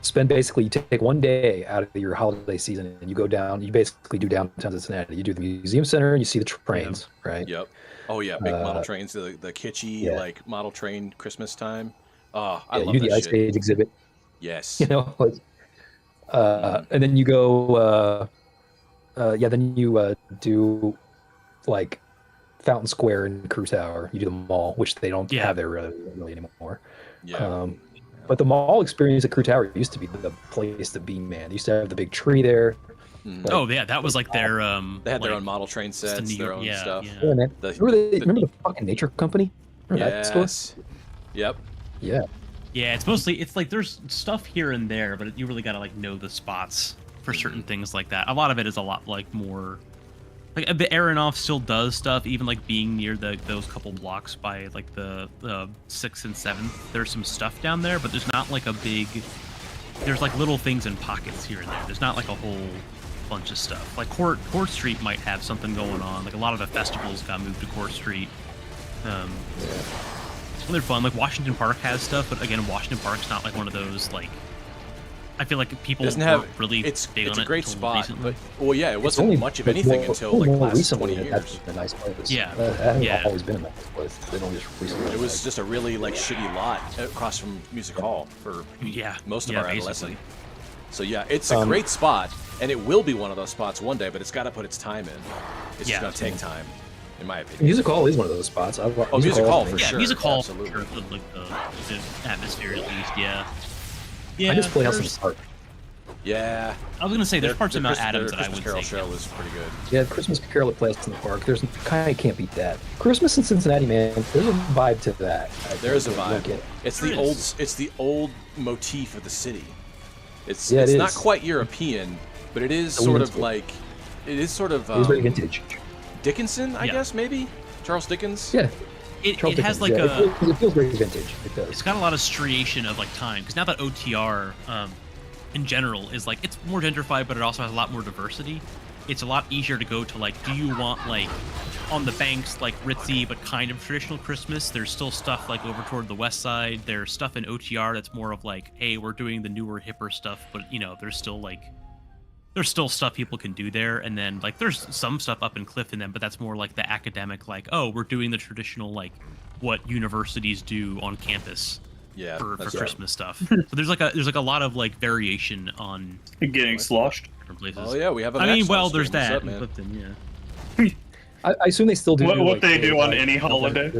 spend basically you take one day out of your holiday season and you go down. You basically do downtown Cincinnati. You do the museum center and you see the trains, right? Yep. Oh yeah, big model trains, the kitschy yeah. like model train Christmas time. Oh, I Yeah, love you do the that ice shit. age exhibit. Yes. You know, like, and then you go. Then you do like Fountain Square and Crew Tower. You do the mall, which they don't Yeah. have there really anymore. Yeah. But the mall experience at Crew Tower used to be the place to be, man. They used to have the big tree there. Mhm. Oh yeah, that was like their They had their like, own model train just the sets, New their York- own yeah, stuff. yeah. Yeah, man. The- Remember the fucking Nature Company? Remember that store? Yes. Yep. Yeah. Yeah, it's like there's stuff here and there, but you really gotta like know the spots for certain things like that. A lot of it is a lot like more like the Aronoff still does stuff, even like being near those couple blocks by like the 6th and 7th. There's some stuff down there, but there's not like a big. There's like little things in pockets here and there. There's not like a whole bunch of stuff. Like Court Street might have something going on. Like a lot of the festivals got moved to Court Street. They're fun. Like Washington Park has stuff, but again, Washington Park's not like one of those like. I feel like people Doesn't weren't have really it's big on a it great until spot, recently. but well, yeah, it wasn't much of anything until like more last recently 20 that's years. been a nice place. Yeah. That hasn't Yeah. always been a nice place. They don't just recently. It was just a really like shitty lot across from Music Hall for Yeah, most of yeah, our basically. adolescence. So yeah, it's a great spot, and it will be one of those spots one day, but it's got to put its time in. It's Yeah. just gonna take time, in my opinion. Music Hall is one of those spots. Music Hall is for amazing. Yeah, sure, music hall absolutely. for sure, like the atmosphere at least. Yeah. Yeah. I just play House in there's- the Park. Yeah, I was gonna say there's parts of Mount Adams that I Christmas would Carol say. show was pretty good. Yeah, Christmas Carol at Place in the Park. There's kind of can't beat that. Christmas in Cincinnati, man. There's a vibe to that. There is a You'll vibe. get it. It's There the old. is. It's the old motif of the city. It's Yeah, it it's not is. quite European, but it is A sort little of bit. like it is sort of It was very vintage. Dickinson, I Yeah. guess maybe Charles Dickens. Yeah, It Charles has Dickens, like yeah. a. It feels very vintage. It does. It's got a lot of striation of like time because now that OTR in general is like it's more gentrified, but it also has a lot more diversity. It's a lot easier to go to like, do you want like on the banks like ritzy but kind of traditional Christmas? There's still stuff like over toward the west side. There's stuff in OTR that's more of like, hey, we're doing the newer hipper stuff, but you know, there's still stuff people can do there. And then like there's some stuff up in Clifton then, but that's more like the academic, like, oh, we're doing the traditional like what universities do on campus. Yeah, For that's right. Christmas stuff. So there's like a lot of like variation on Getting sloshed. different places. Oh yeah, we have a I mean, Max on well, the there's stream. What's that up, in man? Clifton, yeah. I assume they still do. What like, they do on any you know, holiday.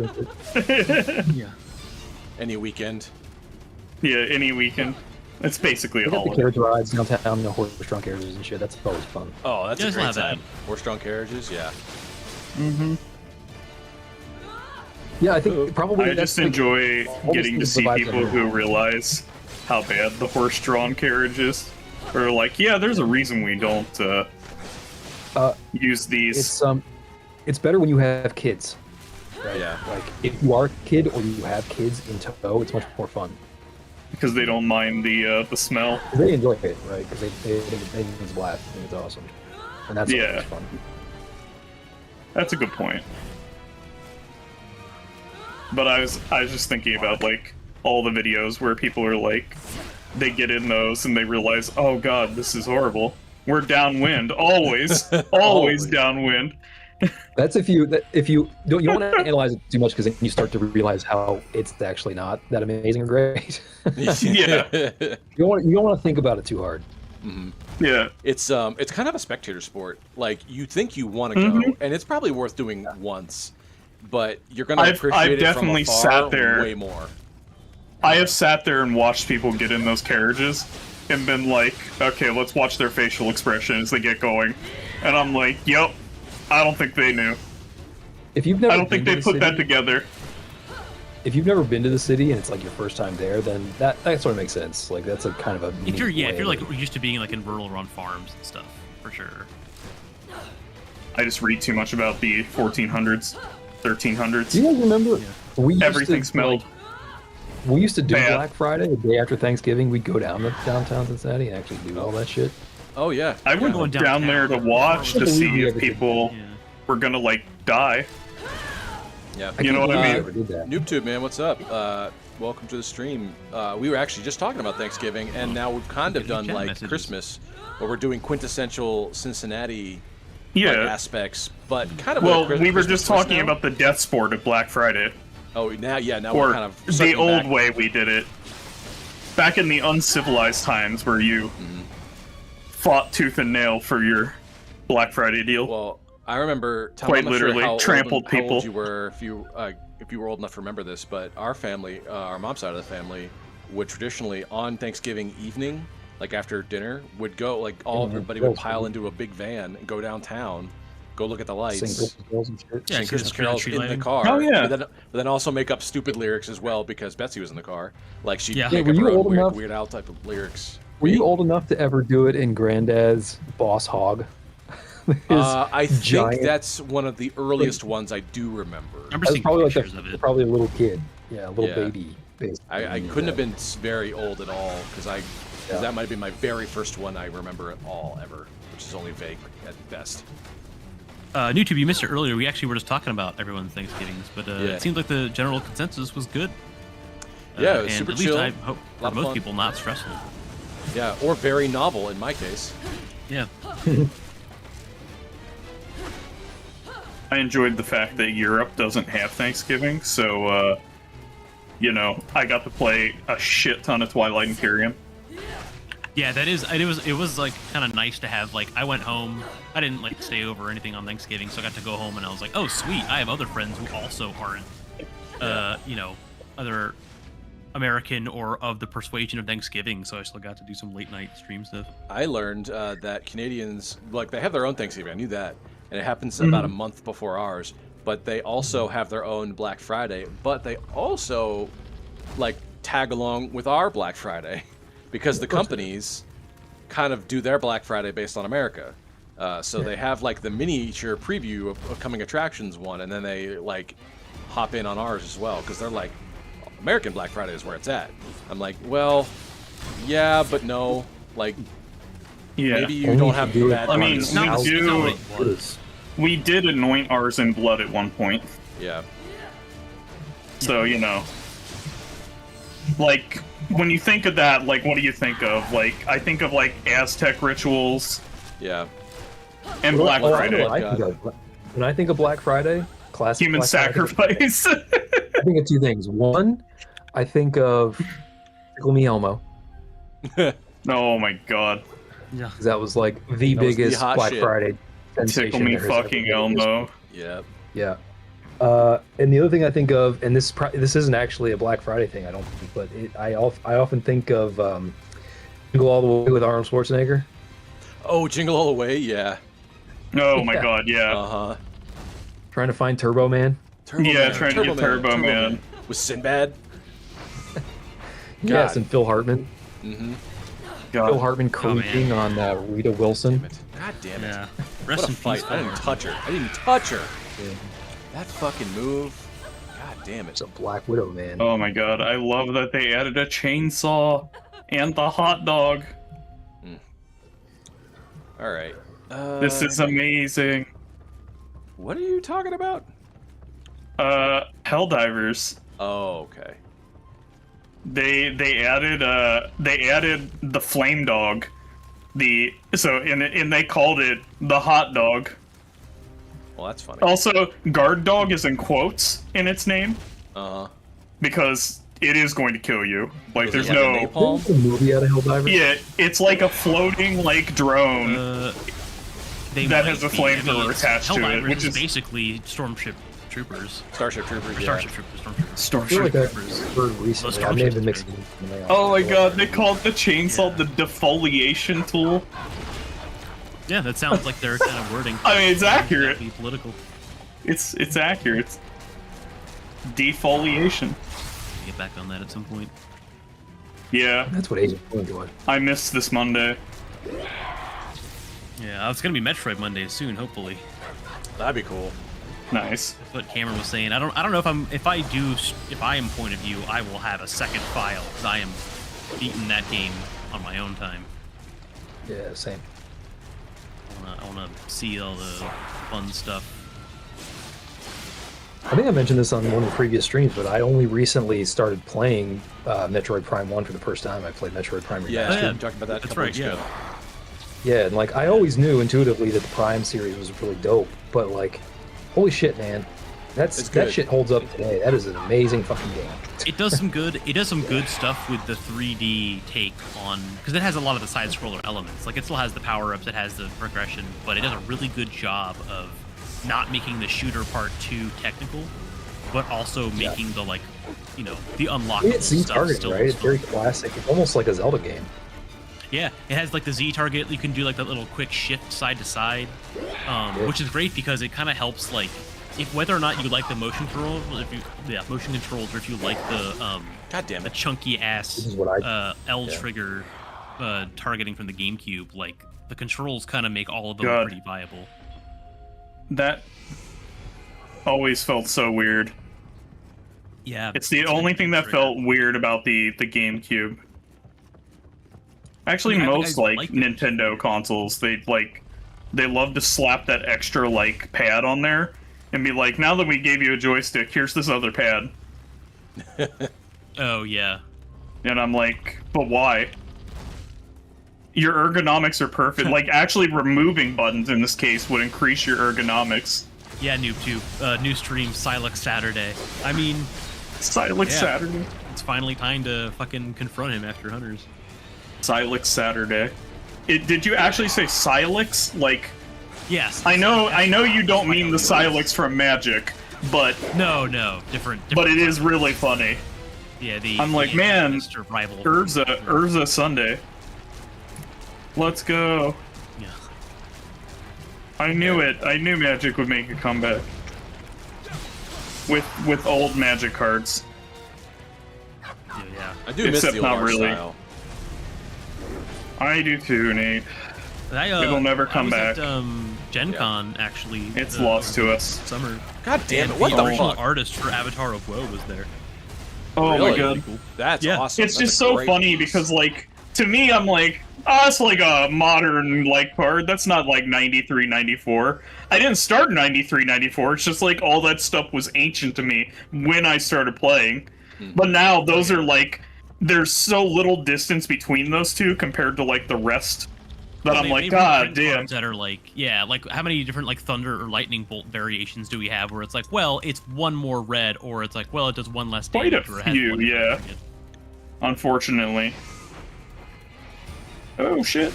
Yeah. Any weekend. Yeah, any weekend. It's basically They a got the holiday. carriage rides downtown, the horse-drawn carriages and shit. That's always fun. Oh, that's Yeah, a it's great not bad. time. Horse-drawn carriages, yeah. Yeah, I think probably. I that's just like- enjoy almost getting the to see vibes people of it. who realize how bad the horse-drawn carriage is. Or like, yeah, there's a reason we don't use these. It's better when you have kids. Right? Yeah. Like if you are a kid or you have kids in tow, it's much more fun. Because they don't mind the smell. 'Cause they enjoy it, right? Because they think it's blast. I think it's awesome, and that's Yeah. always fun. That's a good point. But I was just thinking about like all the videos where people are like, they get in those and they realize, oh god, this is horrible. We're downwind, always, always downwind. That's if you don't want to analyze it too much because then you start to realize how it's actually not that amazing or great. Yeah. You don't want to think about it too hard. Yeah, It's kind of a spectator sport. Like you think you want to go, and it's probably worth doing once, but you're gonna I've appreciate it definitely from afar sat there. way more. I have sat there and watched people get in those carriages and been like, okay, let's watch their facial expression as they get going. And I'm like, yep, I don't think they knew. If you've never I don't think been they to put the that city- together. If you've never been to the city and it's like your first time there, then that sort of makes sense. Like that's a kind of a. If you're neat if way you're like of- used to being like in rural run farms and stuff, for sure. I just read too much about the 1400s, 1300s. Do you guys remember? We used Everything to, smelled like, we used to do bad. Black Friday the day after Thanksgiving. We'd go down to downtown Cincinnati and actually do all that shit. Oh yeah. I went going down there to watch to Believe see me, if everything. people Yeah. were gonna like die. Yeah. You know what I mean? Never did that. NoobTube, man, what's up? Welcome to the stream. We were actually just talking about Thanksgiving, and now we've kind of Good done chat like messages. Christmas, where we're doing quintessential Cincinnati like, Yeah. aspects, but kind of. with a Well, we were Christmas just twist talking now. about the death sport at Black Friday. Oh, now or we're kind of the circling old back. way we did it. Back in the uncivilized times where you fought tooth and nail for your Black Friday deal. Well, I remember Tom, Quite I'm not literally, sure how trampled how old people. you were if you were old enough to remember this, but our family, our mom's side of the family, would traditionally on Thanksgiving evening, like after dinner, would go like everybody would pile into a big van and go downtown, go look at the lights, Sing Christmas carols and shit. Yeah, sing see Christmas the carols tree in the lighting. car. Oh, yeah. But then also make up stupid lyrics as well because Betsy was in the car. Like she'd Yeah. make were up you her own old enough- weird Al type of lyrics. Were you old enough to ever do it in Granddad's Boss Hog? I think giant- that's one of the earliest ones I do remember. I remember I was seeing probably like pictures of it. probably a little kid. Yeah, a little Yeah. baby. Basically. I couldn't have been very old at all because Yeah. that might have been my very first one I remember at all ever, which is only vague at best. NewTube, you missed it earlier. We actually were just talking about everyone's Thanksgivings, but Yeah. it seemed like the general consensus was good. Yeah, it was and super at least chill, I hope lot for of most fun. people not stressful. Yeah, or very novel in my case. Yeah. I enjoyed the fact that Europe doesn't have Thanksgiving, so I got to play a shit ton of Twilight Imperium. Yeah, it was like kind of nice to have, like, I went home, I didn't like stay over or anything on Thanksgiving, so I got to go home and I was like, oh sweet, I have other friends who also aren't other American or of the persuasion of Thanksgiving, so I still got to do some late night stream stuff. I learned that Canadians, like, they have their own Thanksgiving. I knew that, and it happens about a month before ours. But they also have their own Black Friday. But they also like tag along with our Black Friday because the companies kind of do their Black Friday based on America. So they have like the miniature preview of coming attractions one, and then they like hop in on ours as well because they're like, American Black Friday is where it's at. I'm like, well, yeah, but no. Like, Yeah. maybe you don't have the bad I mean, ones. No, we it's not do. what it was. We did anoint ours in blood at one point, Yeah. so like when you think of that, like what do you think of? Like I think of like Aztec rituals Yeah. and Black Oh, I know Friday, what I think of. When I think of Black Friday, classic human Black Friday, sacrifice. I think of two things. One, I think of Tickle Me Elmo, Oh my god, Yeah. because that was like the That was the biggest hot Black shit. Friday sensation. tickle me there has ever fucking been. Elmo. Yeah. Yeah. And the other thing I think of, and this isn't actually a Black Friday thing, I don't think, but I often think of Jingle All the Way with Arnold Schwarzenegger. Oh, Jingle All the Way, yeah. Oh my Yeah. god, yeah. Uh-huh. Trying to find Turbo Man. Turbo Yeah, Man, trying to get Turbo Man. With Sinbad. Yes, God. and Phil Hartman. Mm-hmm. God. Phil Hartman creeping on Rita Wilson. Damn it. God damn it. Yeah. What Rest a in fight. peace. I didn't touch her. I didn't touch her. That fucking move. God damn it. It's a Black Widow, man. Oh my god, I love that they added a chainsaw and the hot dog. All right. This is amazing. What are you talking about? Helldivers. Oh, okay. They added the flame dog. And they called it the hot dog. Well, that's funny. Also, guard dog is in quotes in its name Uh-huh. because it is going to kill you. Like Does it there's have a no napalm? The movie out of Helldivers. Yeah, it's like a floating like drone. They That might has a be. flamethrower it's- attached to it, Helldivers which is- basically Stormship Troopers. Starship Troopers, yeah. Starship Troopers. I feel like I've heard recently. I may have been mixing them up. Oh my god, they called the chainsaw the defoliation tool. Yeah, that sounds like their kind of wording. I mean, it's accurate. Be political. It's accurate. Defoliation. Get back on that at some point. Yeah, That's what Agent Orange was. I missed this Monday. Yeah, it's gonna be Metroid Monday soon, hopefully. That'd be cool. Nice. That's what Cameron was saying. I don't know if I am point of view, I will have a second file because I am beating that game on my own time. Yeah, same. I wanna see all the fun stuff. I think I mentioned this on one of the previous streams, but I only recently started playing Metroid Prime 1 for the first time. I played Metroid Prime Remastered. Yeah, Oh, yeah. we talked about that a That's couple right, weeks yeah. ago. Yeah, and like I always knew intuitively that the Prime series was really dope, but like, holy shit, man! That shit holds up today. That is an amazing fucking game. It does some good. It does some good stuff with the 3D take on, because it has a lot of the side scroller elements. Like, it still has the power ups, it has the progression, but it does a really good job of not making the shooter part too technical, but also making the, like, you know, the unlockable It's Z stuff targeting, still right? It's fun. very classic. It's almost like a Zelda game. Yeah, it has like the Z target. You can do like that little quick shift side to side, which is great because it kind of helps, like, if whether or not you like the motion controls, motion controls, or if you like the God damn the it. chunky ass This is what L trigger targeting from the GameCube, like, the controls kind of make all of them God. pretty viable. That always felt so weird. Yeah, It's the only thing that felt weird about the GameCube. Actually, I mean, I think most I like liked it. Nintendo consoles, they love to slap that extra like pad on there and be like, now that we gave you a joystick, here's this other pad. Oh yeah, And I'm like, but why? Your ergonomics are perfect. Like, actually removing buttons in this case would increase your ergonomics. yeah. NoobTube, new stream, Silex Saturday. I mean, Silex Yeah. Saturday. it's finally time to fucking confront him after Hunters. Silex Saturday. Did you actually say Silex? Like, Yes. I know you don't mean the Silex from Magic, but No, different. but it is really funny. Yeah, I'm like, man, Mr. Rival. Urza Sunday. Let's go. Yeah. I knew it. I knew Magic would make a comeback. With old Magic cards. Yeah. I do miss Except the old not art really. style. I do too, Nate. It'll never come I was back. At, Gen Con, actually. It's lost to us. Summer. God damn it, And what the original fuck? artist for Avatar of Woe was there. Oh Really? my god. That's Yeah. awesome. It's That's just a so great funny piece. because, like, to me, I'm like, oh, it's like a modern, like, card. That's not, like, 93, 94. I didn't start in 93, 94. It's just, like, all that stuff was ancient to me when I started playing. But now, those are, like, there's so little distance between those two compared to, like, the rest that I'm like, god damn. That are like, yeah, like, how many different, like, thunder or lightning bolt variations do we have where it's like, well, it's one more red, or it's like, well, it does one less Quite damage. a or it has few, one yeah. target. Unfortunately. Oh, shit.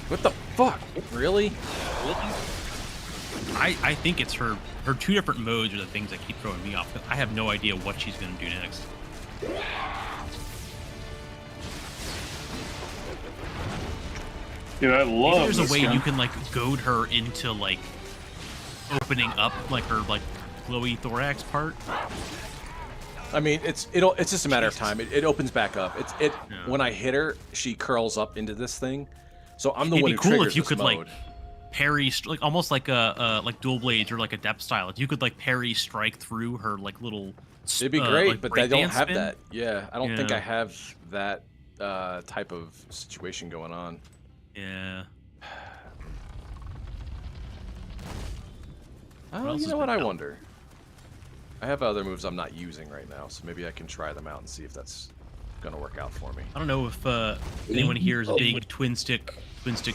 What the fuck? Really? I think it's her two different modes are the things that keep throwing me off. 'Cause I have no idea what she's going to do next. Dude, I love Maybe there's this a way gun. you can, like, goad her into, like, opening up, like, her, like, glowy thorax part. I mean, it's just a matter of time. It opens back up. When I hit her, she curls up into this thing. So I'm the It'd one be who cool triggers if you this could, mode. like, parry, like, almost like a like dual blades or like a depth style. If you could, like, parry strike through her, like, little. It'd be great, like, but I don't breakdance have spin. that. Yeah, I don't think Yeah. I have that type of situation going on. Yeah. Oh, else you has know what? been I out? wonder. I have other moves I'm not using right now, so maybe I can try them out and see if that's gonna work out for me. I don't know if anyone here is a big twin stick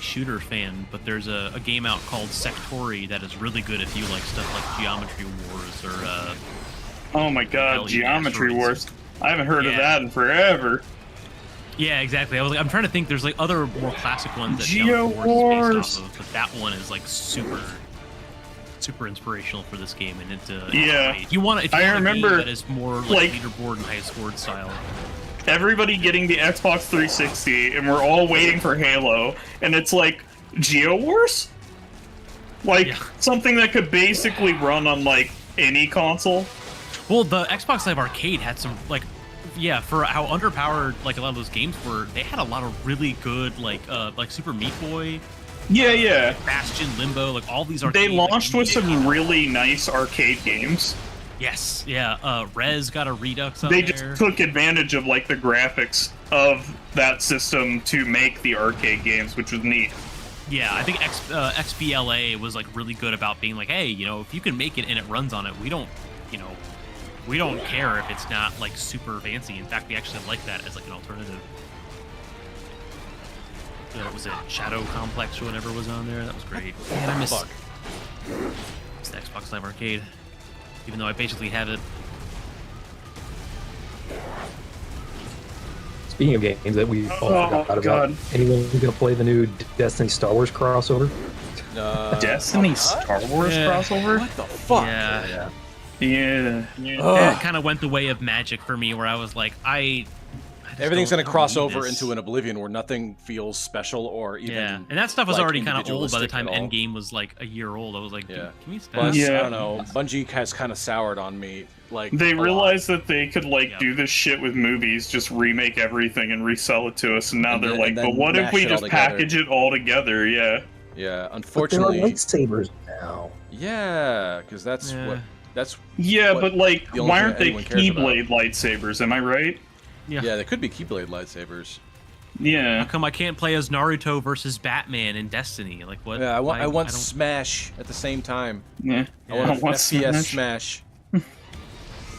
shooter fan, but there's a game out called Sectori that is really good if you like stuff like Geometry Wars or Oh my god, LED Geometry asteroids. Wars. I haven't heard of Yeah. that in forever. yeah, exactly. I was like, I'm trying to think. There's like other more classic ones that Geo Geometry Wars. Wars is based off of, but that one is like super inspirational for this game. And it Yeah. if you want, if you I want a remember, game that is more like like- leaderboard and high scored style. Everybody getting the Xbox 360, and we're all waiting for Halo, and it's like, Geo Wars? Like, Yeah. something that could basically run on, like, any console? Well, the Xbox Live Arcade had some, like, yeah, for how underpowered like a lot of those games were, they had a lot of really good like Super Meat Boy, Yeah. Bastion, Limbo, like all these They arcade. launched like, with some really nice arcade games. Yes, yeah. Rez got a Redux on They there. just took advantage of, like, the graphics of that system to make the arcade games, which was neat. Yeah, I think XBLA was like really good about being like, hey, you know, if you can make it and it runs on it, we don't care if it's not like super fancy. In fact, we actually like that as like an alternative. what was it, Shadow Complex or whatever was on there. That was great. Man, I miss the Xbox Live Arcade, even though I basically have it. Speaking of games that we all forgot about, God. anyone gonna play the new Destiny Star Wars crossover? Destiny Star Wars crossover? What the fuck? Yeah. Yeah. It kind of went the way of Magic for me, where I was like, I just Everything's don't going to cross need over this. into an Oblivion where nothing feels special or even. Yeah, and that stuff was like, already kind of old by the time individualistic at all. Endgame was like a year old. I was like, Yeah. can we stop? Plus, Yeah. I don't know. Bungie has kind of soured on me. Like They a lot. realized that they could Yep. do this shit with movies, just remake everything and resell it to us, and now And they're then- like, and then but what if mash we it all just together. package it all together? Yeah. Yeah, But there are unfortunately. lightsabers now. Yeah, because that's Yeah. what. That's Yeah, what but like, the only why thing aren't that they anyone cares about. Keyblade lightsabers? Am I right? Yeah. yeah. They could be Keyblade lightsabers. How Yeah. come I can't play as Naruto versus Batman in Destiny? Like what? Yeah, I want don't- Smash at the same time. Yeah. I want want FPS Smash. Smash,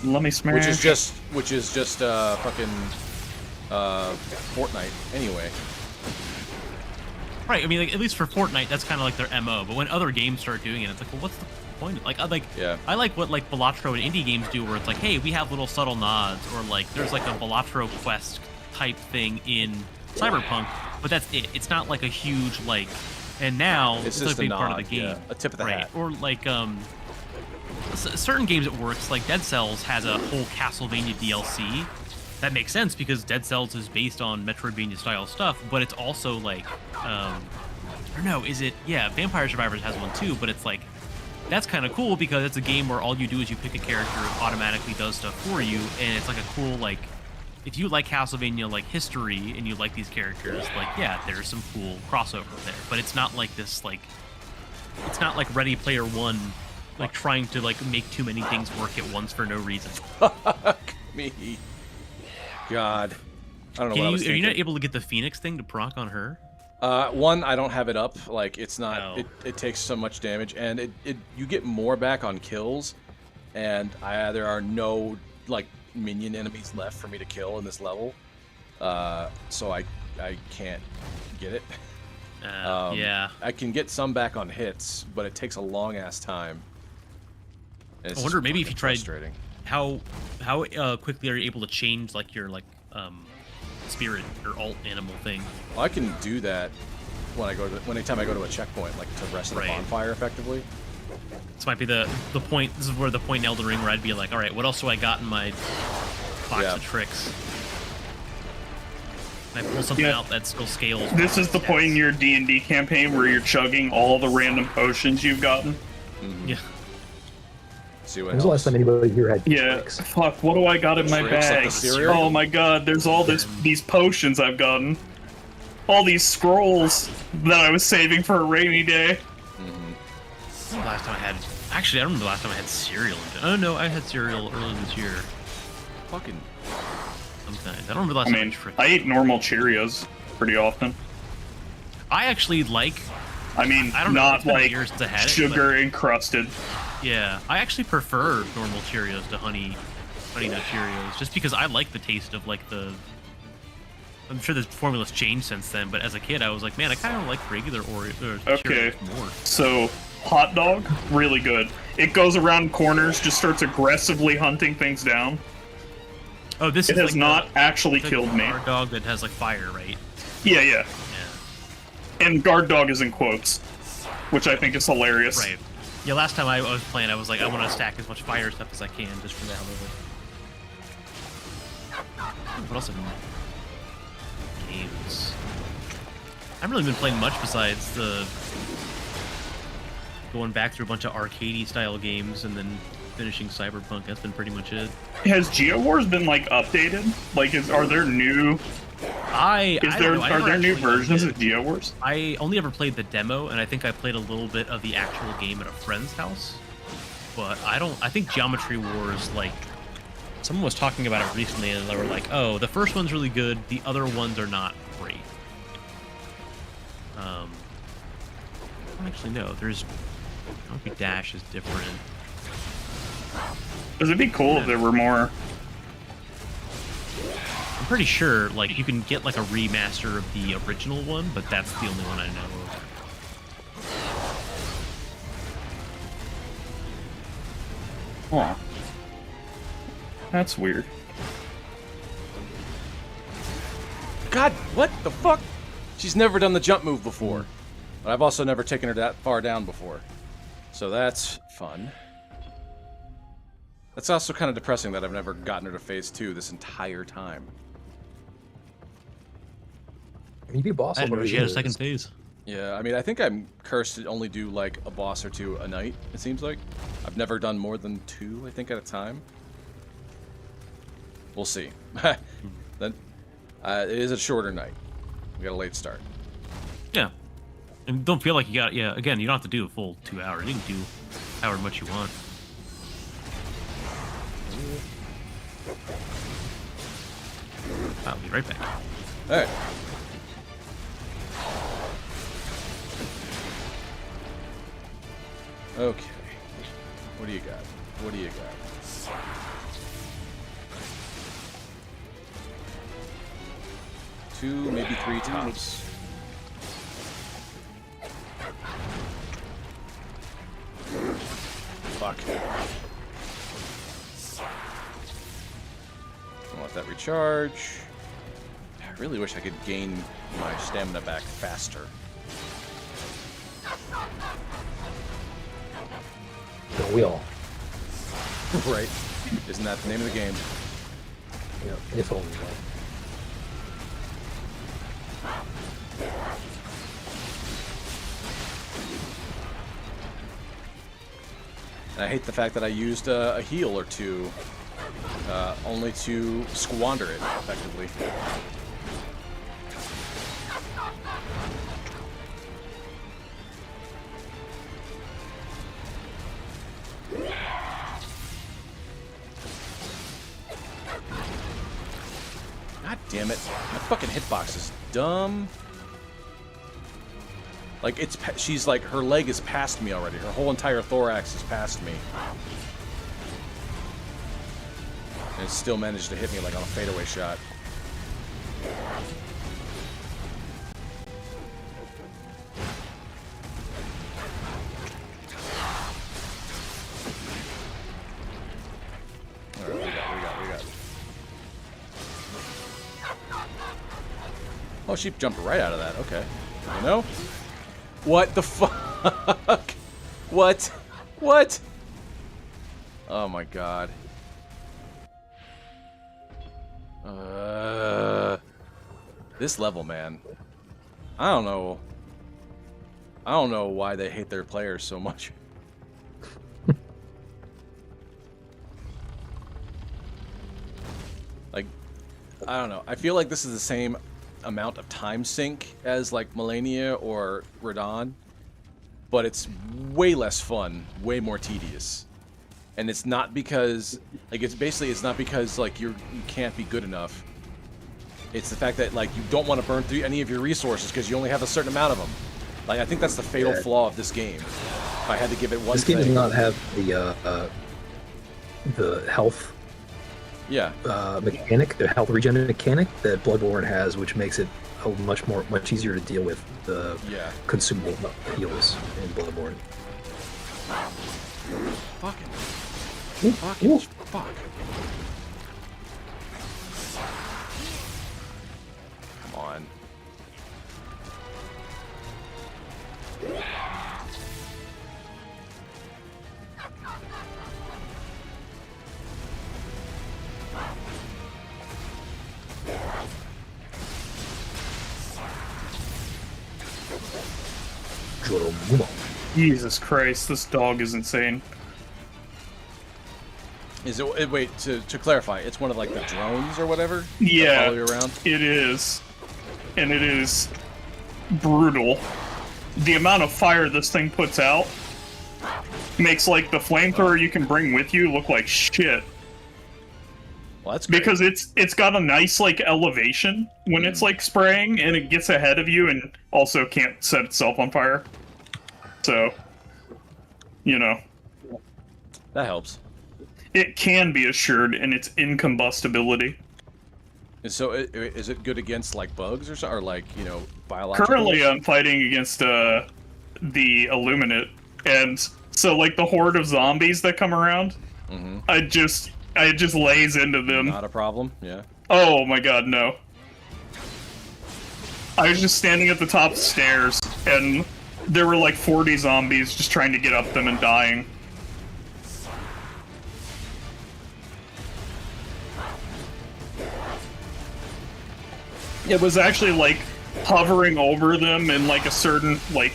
Let me smash. which is just fucking Fortnite anyway. Right. I mean, like, at least for Fortnite, that's kind of like their MO. But when other games start doing it, it's like, well, what's the point? Like, Yeah. I like what like Balatro and indie games do, where it's like, hey, we have little subtle nods, or like there's like a Balatro quest type thing in Cyberpunk, but that's it. It's not like a huge like. And now It's a just a big part of nod, the game, yeah, a tip of the right? hat. Or like certain games it works. Like Dead Cells has a whole Castlevania DLC. That makes sense because Dead Cells is based on Metroidvania style stuff, but it's also like, or no, is it? Yeah, Vampire Survivors has one too, but it's like, that's kind of cool because it's a game where all you do is you pick a character, it automatically does stuff for you, and it's like a cool, like, if you like Castlevania, like, history, and you like these characters, like, yeah, there's some cool crossover there, but it's not like this, like, it's not like Ready Player One, like, trying to, like, make too many things work at once for no reason. Fuck me. God. I don't know what I was Are you thinking. not able to get the Phoenix thing to proc on her? One, I don't have it up. Like, it's not. No. It takes so much damage, and you get more back on kills, and there are no like minion enemies left for me to kill in this level. So I can't get it. Yeah. I can get some back on hits, but it takes a long ass time. I wonder maybe if you tried frustrating. how quickly are you able to change like your spirit or alt animal thing? Well, I can do that when anytime I go to a checkpoint, like to rest of the Right. bonfire effectively. This might be the point. This is where the point in Elden Ring where I'd be like, all right, what else do I got in my box Yeah. of tricks? Can I pull something Yeah. out that still scales? This is the point in your D&D campaign where you're chugging all the random potions you've gotten. Yeah. See what When was the last time anybody here had Yeah. tricks? Fuck, what do I got in my Tricks like bag? the cereal? Oh my god, there's all these potions I've gotten. All these scrolls that I was saving for a rainy day. The last time I had, actually, I don't remember the last time I had cereal. Oh no, I had cereal earlier this year. Fucking. Sometimes I don't remember the last I time mean, I tricked. I eat normal Cheerios pretty often. I actually like. I mean, I don't know, not it's been like years since I had it, sugar encrusted. Yeah, I actually prefer normal Cheerios to honey nut Cheerios, just because I like the taste of like the. I'm sure the formula's changed since then, but as a kid, I was like, man, I kind of like regular Okay. Cheerios more. So, hot dog, really good. It goes around corners, just starts aggressively hunting things down. Oh, this It is has like not actually the killed me. guard dog that has like fire, right? Yeah. Yeah. And guard dog is in quotes, which I think is hilarious. Right. Yeah, last time I was playing, I was like, I want to stack as much fire stuff as I can, just for the hell of it. What else have I been games? I haven't really been playing much besides the going back through a bunch of arcadey style games and then finishing Cyberpunk. That's been pretty much it. Has Geo Wars been like updated? Like, are there new? I don't know. I Are never there new actually versions did. of Geo Wars? I only ever played the demo, and I think I played a little bit of the actual game at a friend's house. But I think Geometry Wars, like, someone was talking about it recently, and they were like, oh, the first one's really good, the other ones are not great. I don't actually know. There's, Geometry Dash is different. Because it'd be cool if there were more. I'm pretty sure like you can get like a remaster of the original one, but that's the only one I know of. Huh. That's weird. God, what the fuck? She's never done the jump move before. But I've also never taken her that far down before. So that's fun. That's also kind of depressing that I've never gotten her to phase 2 this entire time. I mean, you beat a boss I didn't know already. she had a second phase. Yeah, I mean, I think I'm cursed to only do, like, a boss or two a night, it seems like. I've never done more than 2, I think, at a time. We'll see. Then, it is a shorter night. We got a late start. Yeah. And don't feel like you got, yeah, again, you don't have to do a full 2 hours. You can do however much you want. I'll be right back. Alright. Okay. What do you got? What do you got? Two, maybe 3 tops. Fuck. Don't let that recharge. I really wish I could gain my stamina back faster. Don't we all? Right. Isn't that the name of the game? Yeah, if only. And I hate the fact that I used a heal or two only to squander it, effectively. God damn it. My fucking hitbox is dumb. Like, she's like, her leg is past me already. Her whole entire thorax is past me. And it still managed to hit me like on a fadeaway shot. Alright, what we got. Oh, she jumped right out of that. Okay. You know? What the fuck? What? What? Oh my god. This level, man. I don't know. I don't know why they hate their players so much. Like, I don't know. I feel like this is the same amount of time sink as like Melania or Radon, but it's way less fun, way more tedious. And it's not because like it's not because like you can't be good enough. It's the fact that like you don't want to burn through any of your resources because you only have a certain amount of them. Like I think that's the fatal flaw of this game. If I had to give it one This game thing. does not have the health mechanic, the health regen mechanic that Bloodborne has, which makes it much easier to deal with the consumable heals in Bloodborne. Fuck. Come on. Jesus Christ, this dog is insane. Is it? Wait, to clarify, it's one of like the drones or whatever. Yeah, that follow you around. It is, and it is brutal. The amount of fire this thing puts out makes like the flamethrower you can bring with you look like shit. Well, that's great. Because it's got a nice like elevation when it's like spraying, and it gets ahead of you, and also can't set itself on fire. So, you know, that helps. It can be assured in its incombustibility. And so, is it good against like bugs or so, or like biological? Currently, I'm fighting against the Illuminate, and so like the horde of zombies that come around, I just lays into them. Not a problem. Yeah. Oh my god, no. I was just standing at the top of the stairs, and there were like 40 zombies just trying to get up them and dying. It was actually like hovering over them in like a certain, like,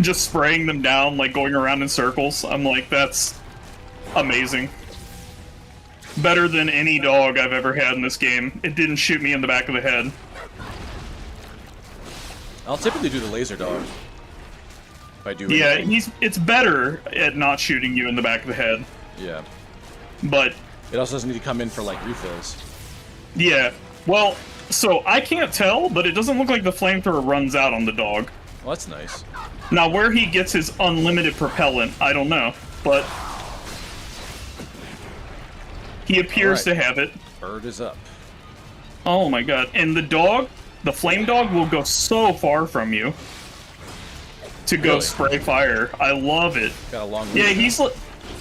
just spraying them down, like going around in circles. I'm like, that's amazing. Better than any dog I've ever had in this game. It didn't shoot me in the back of the head. I'll typically do the laser dog. If I do. Yeah, anything. it's better at not shooting you in the back of the head. Yeah. But It also doesn't need to come in for like refills. yeah, well, so I can't tell, but it doesn't look like the flamethrower runs out on the dog. Well, that's nice. Now, where he gets his unlimited propellant, I don't know, but he appears to have it. Bird is up. Oh my god. And the dog, the flame dog, will go so far from you to go Really? spray fire. I love it. Got a long Yeah, leash. he's like,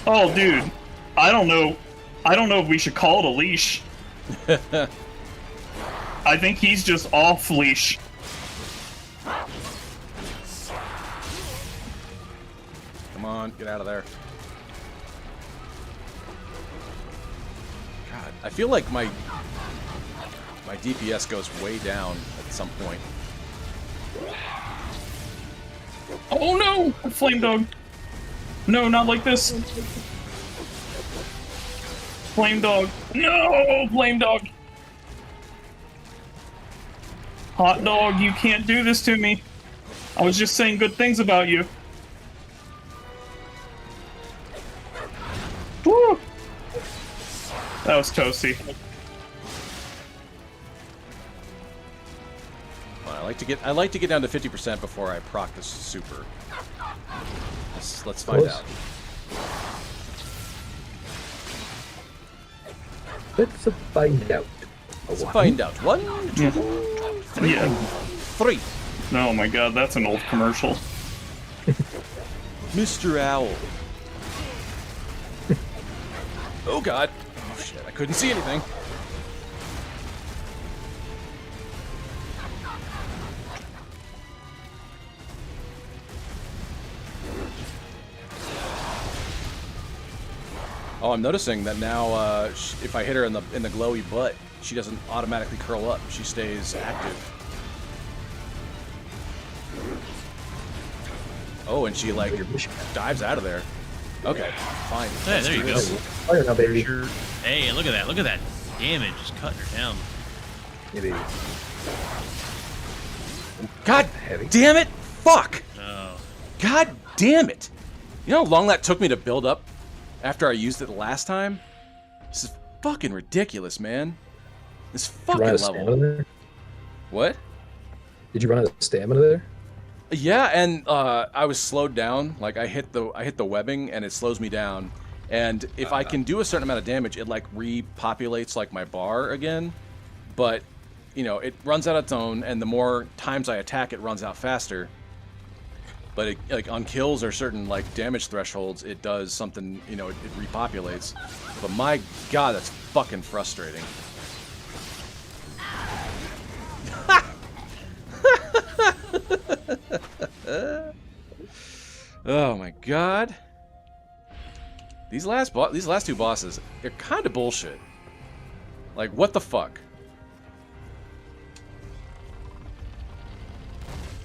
oh dude, I don't know if we should call it a leash. I think he's just off leash. Come on, get out of there. God, I feel like my DPS goes way down at some point. Oh no! Flame dog. No, not like this. Flame dog. No! Flame dog. Hot dog, you can't do this to me. I was just saying good things about you. Woo! That was toasty. Well, I like to get down to 50% before I proc this super. Let's find Close. out. Let's find out. Let's find out. 1, 2, 3, Yeah. 3. Oh my god, that's an old commercial. Mr. Owl. Oh god. Oh shit, I couldn't see anything. Oh, I'm noticing that now if I hit her in the glowy butt, she doesn't automatically curl up. She stays active. Oh, and she like dives out of there. Okay, fine. Hey, Let's there do you go. this. Fire now, baby. Sure. Hey, look at that. Look at that damage. Just cutting her down. Yeah, baby. God Heavy. damn it! Fuck! Oh. God damn it! You know how long that took me to build up after I used it the last time? This is fucking ridiculous, man. This Did you run fucking out of stamina level. there? What? Did you run out of stamina there? Yeah, and I was slowed down. Like I hit the webbing, and it slows me down. And if I can do a certain amount of damage, it like repopulates like my bar again. But you know, it runs out its own, and the more times I attack, it runs out faster. But it, like on kills or certain like damage thresholds, it does something. You know, it repopulates. But my god, that's fucking frustrating. Oh my god. These last two bosses, they're kind of bullshit. Like, what the fuck?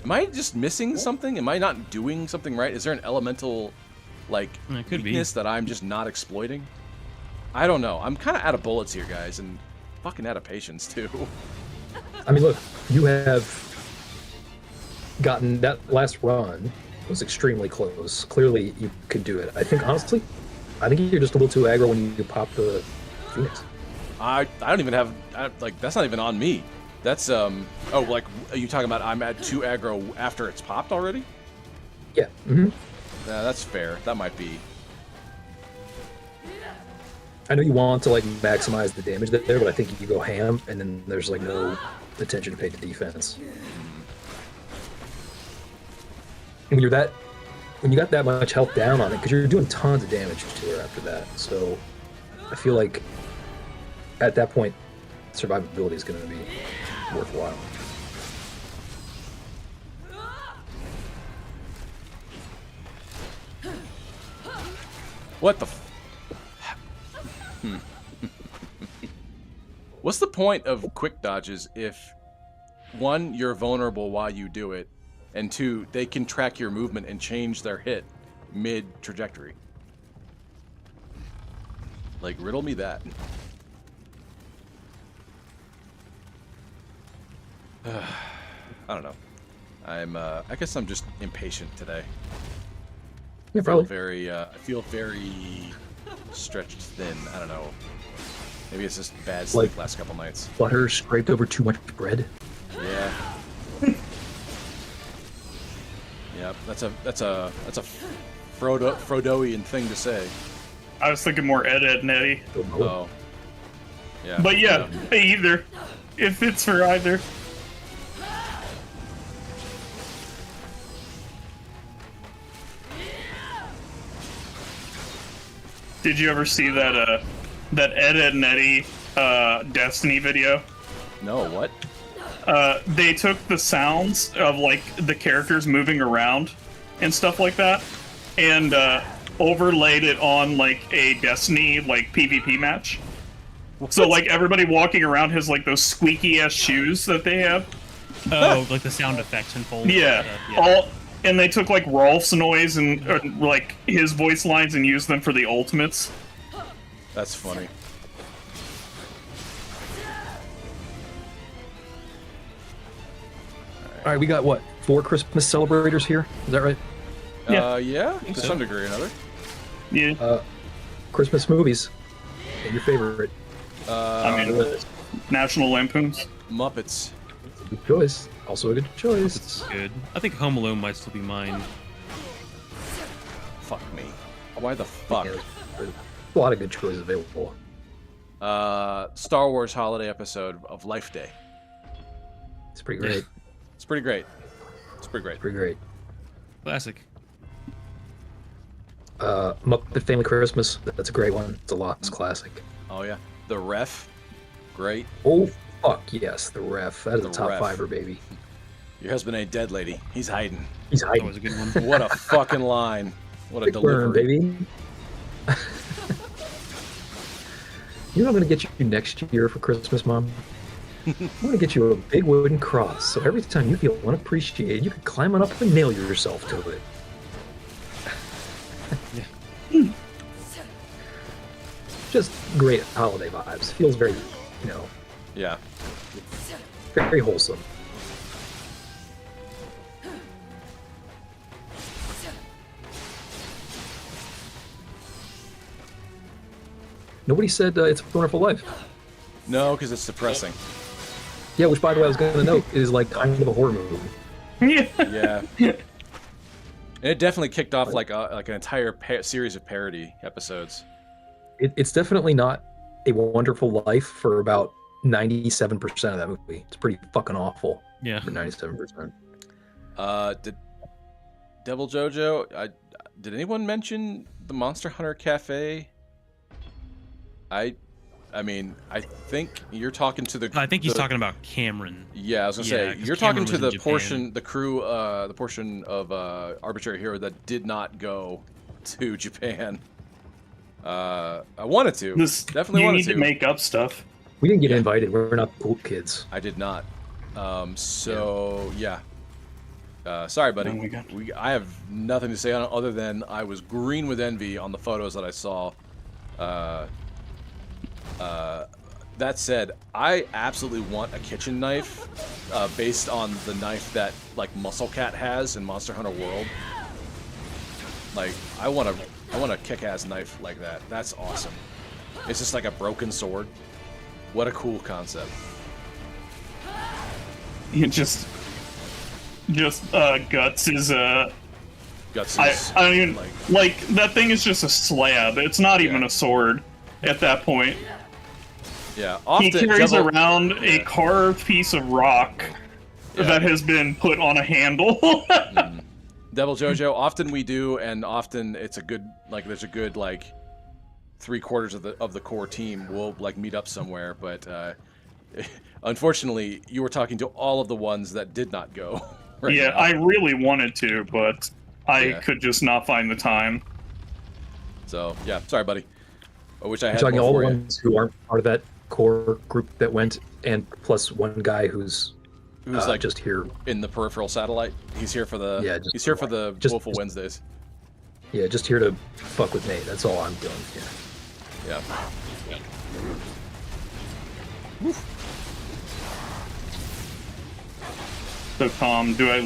Am I just missing something? Am I not doing something right? Is there an elemental, like, It could be. weakness that I'm just not exploiting? I don't know. I'm kind of out of bullets here, guys, and fucking out of patience, too. I mean, look, you have gotten that last run was extremely close. Clearly, you could do it. I think, honestly, you're just a little too aggro when you pop the Phoenix. I don't even have, like, that's not even on me. That's, oh, like, are you talking about I'm at 2 aggro after it's popped already? Yeah. Mm-hmm. That's fair. That might be. I know you want to like maximize the damage there, but I think you go ham, and then there's like no attention paid to defense. And when you got that much health down on it, because you're doing tons of damage to her after that, so I feel like at that point, survivability is going to be worthwhile. What the? What's the point of quick dodges if, one, you're vulnerable while you do it, and two, they can track your movement and change their hit mid-trajectory? Like, riddle me that. I don't know. I guess I'm just impatient today. Yeah, probably. I feel very stretched thin. I don't know. Maybe it's just bad sleep Like last couple nights. Butter scraped over too much bread. Yeah. Yep. That's a Frodoian thing to say. I was thinking more Ed, Ed, and Eddie. Oh. Yeah. But yeah, either. It fits for either. Did you ever see that Ed, Ed, and Eddie Destiny video? No, what? They took the sounds of like the characters moving around and stuff like that, and overlaid it on like a Destiny like PvP match. What? So like everybody walking around has like those squeaky ass shoes that they have. Oh, like the sound effects and fold. Yeah, and they took like Rolf's noise and like his voice lines and used them for the ultimates. That's funny. All right, we got what? 4 Christmas celebrators here? Is that right? Yeah, to some degree or another. Yeah. Christmas movies. And your favorite? I mean, National Lampoons. Muppets. Good choice. Also a good choice. Good. I think Home Alone might still be mine. Fuck me. Why the fuck? Yeah, there's a lot of good choices available. Star Wars holiday episode of Life Day. It's pretty great. It's pretty great. It's pretty great. Pretty great. Classic. Muppet Family Christmas. That's a great one. It's a Lost classic. Oh yeah. The Ref. Great. Oh fuck yes, the Ref. That is The a top Ref. fiver, baby. Your husband ain't dead, lady. He's hiding. He's That hiding. was a good one. What a fucking line. What a Big burn, delivery. baby. You know what I'm gonna get you next year for Christmas, Mom? I'm gonna get you a big wooden cross, so every time you feel unappreciated, you can climb on up and nail yourself to it. Just great holiday vibes. Feels very, Yeah. very wholesome. Nobody said It's a Wonderful Life. No, because it's depressing. Yeah, which by the way I was going to note is like kind of a horror movie. Yeah. And it definitely kicked off like an entire series of parody episodes. It's definitely not a wonderful life for about 97% of that movie. It's pretty fucking awful. Yeah. For 97%. Did Devil Jojo? Did anyone mention the Monster Hunter Cafe? I mean, I think you're talking to the. I think he's talking about Cameron. Yeah, I was gonna say you're talking to the portion, the crew, the portion of Arbitrary Hero that did not go to Japan. I wanted to. Definitely wanted to. You need to make up stuff. We didn't get invited. We're not cool kids. I did not. So yeah. Sorry, buddy. I have nothing to say on it other than I was green with envy on the photos that I saw. That said, I absolutely want a kitchen knife based on the knife that like Muscle Cat has in Monster Hunter World. Like, I want a kick-ass knife like that. That's awesome. It's just like a broken sword. What a cool concept. You just Guts is Guts I is, don't even like that thing is just a slab. It's not even a sword. at that point. Yeah, often He carries Devil, around a carved piece of rock that has been put on a handle. Devil Jojo. Often we do, and often it's a good like. There's a good like 3/4 of the core team will like meet up somewhere, but unfortunately, you were talking to all of the ones that did not go. Right Yeah, now. I really wanted to, but I could just not find the time. So yeah, sorry, buddy. I wish I had You're talking more all for the you. ones who aren't part of that core group that went, and plus one guy who's Who's like just here in the peripheral satellite. He's here for the he's here for the Woeful Wednesdays. Yeah, just here to fuck with Nate. That's all I'm doing here. Yeah. So Tom, do I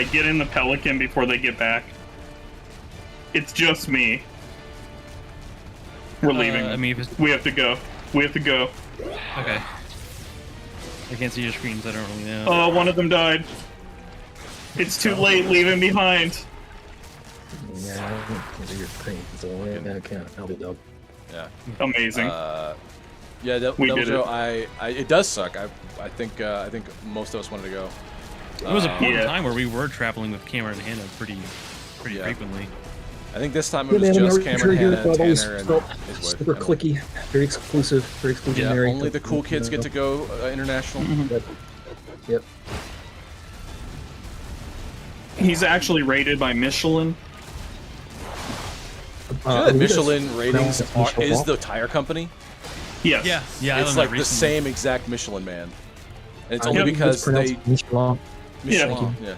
get in the Pelican before they get back? It's just me. We're leaving. I mean, if we have to go. We have to go. okay. I can't see your screens. I don't really know. Oh, one of them died. It's too late. Leave him behind. Yeah, I can't do your thing. So I can't. I'll be dog. Yeah. Amazing. Yeah, We Devil did Joe, it. it does suck. I think most of us wanted to go. It was a point in Yeah. time where we were traveling with Cameron and Hannah pretty Yeah. frequently. I think this time it was just Cameron, Hannah, and Tanner, and his wife. Super clicky, very exclusive, very Yeah, exclusionary. only the cool kids get to go international. Yep. He's actually rated by Michelin. Michelin ratings is the tire company. Yes. Yeah. I It's learned like that the recently. same exact Michelin man. And it's only Yep, because it's pronounced they Michelin. Michelin, yeah.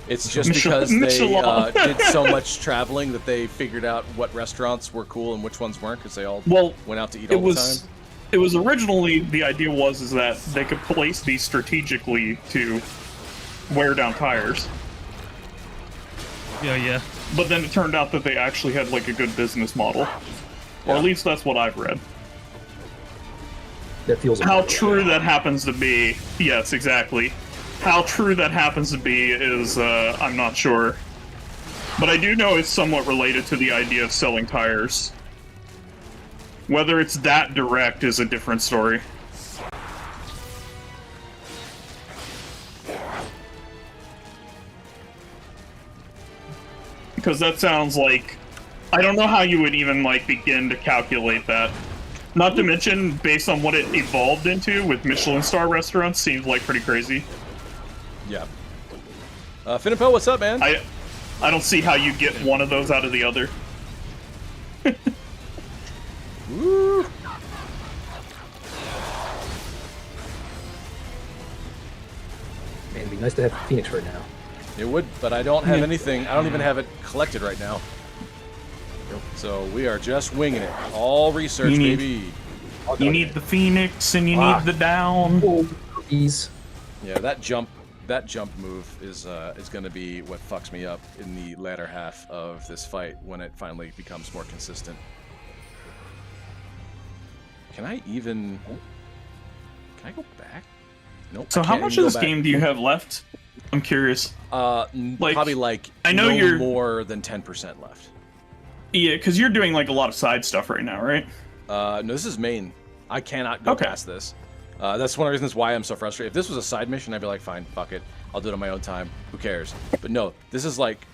It's just Michelin. because they Michelin. did so much traveling that they figured out what restaurants were cool and which ones weren't, because they all went out to eat all the time. It was originally, the idea was that they could place these strategically to wear down tires. Yeah. But then it turned out that they actually had like a good business model. Or at least that's what I've read. That feels. How true that happens to be, yes, exactly. How true that happens to be is, I'm not sure. But I do know it's somewhat related to the idea of selling tires. Whether it's that direct is a different story. Because that sounds like... I don't know how you would even, like, begin to calculate that. Not to mention, based on what it evolved into with Michelin star restaurants, seems like pretty crazy. Yeah. Finnapel, what's up, man? I don't see how you get one of those out of the other. Woo! Man, it'd be nice to have Phoenix right now. It would, but I don't have anything. I don't even have it collected right now. So we are just winging it. All research, baby. You need the Phoenix and you need the down. Please. Yeah, that jump move is going to be what fucks me up in the latter half of this fight when it finally becomes more consistent. Can I go back? Nope. So how much of this game do you have left? I'm curious. Probably like I know you're more than 10% left. Yeah, because you're doing like a lot of side stuff right now, right? No, this is main. I cannot go past this. That's one of the reasons why I'm so frustrated. If this was a side mission, I'd be like, fine, fuck it. I'll do it on my own time. Who cares? But no, this is like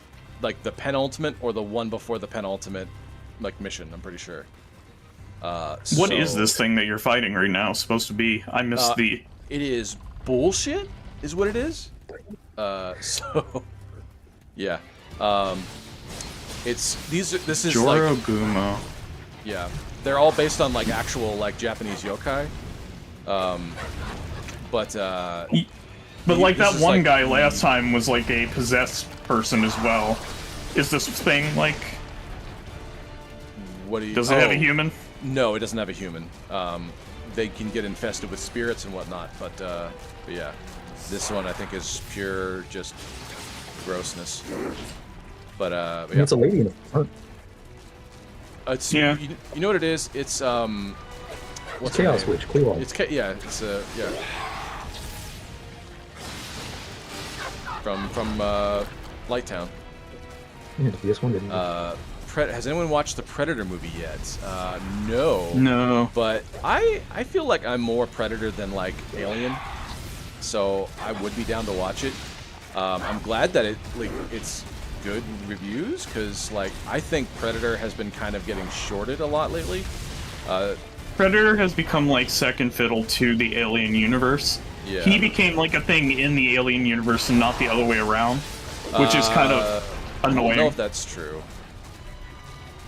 the penultimate or the one before the penultimate mission, I'm pretty sure. What is this thing that you're fighting right now supposed to be? I missed the... It is bullshit, is what it is. Yeah. This is Jorogumo. like... Yeah. They're all based on, like, actual, like, Japanese yokai. But like that one like, guy last time was like a possessed person as well. Is this thing like... What do you... Does it have a human? No, it doesn't have a human. They can get infested with spirits and whatnot, but yeah. This one, I think, is pure just grossness. But, yeah. It's a lady in the front. It's, yeah. You know what it is? It's, what's her Chaos name? Witch, Clear. It's, yeah, it's, yeah. From Light Town. Yeah, this one didn't. Has anyone watched the Predator movie yet? No. No. But I feel like I'm more Predator than like Alien, so I would be down to watch it. I'm glad that it's good reviews, because like I think Predator has been kind of getting shorted a lot lately. Predator has become like second fiddle to the Alien universe. Yeah. He became like a thing in the Alien universe and not the other way around, which is kind of annoying. I don't know if that's true.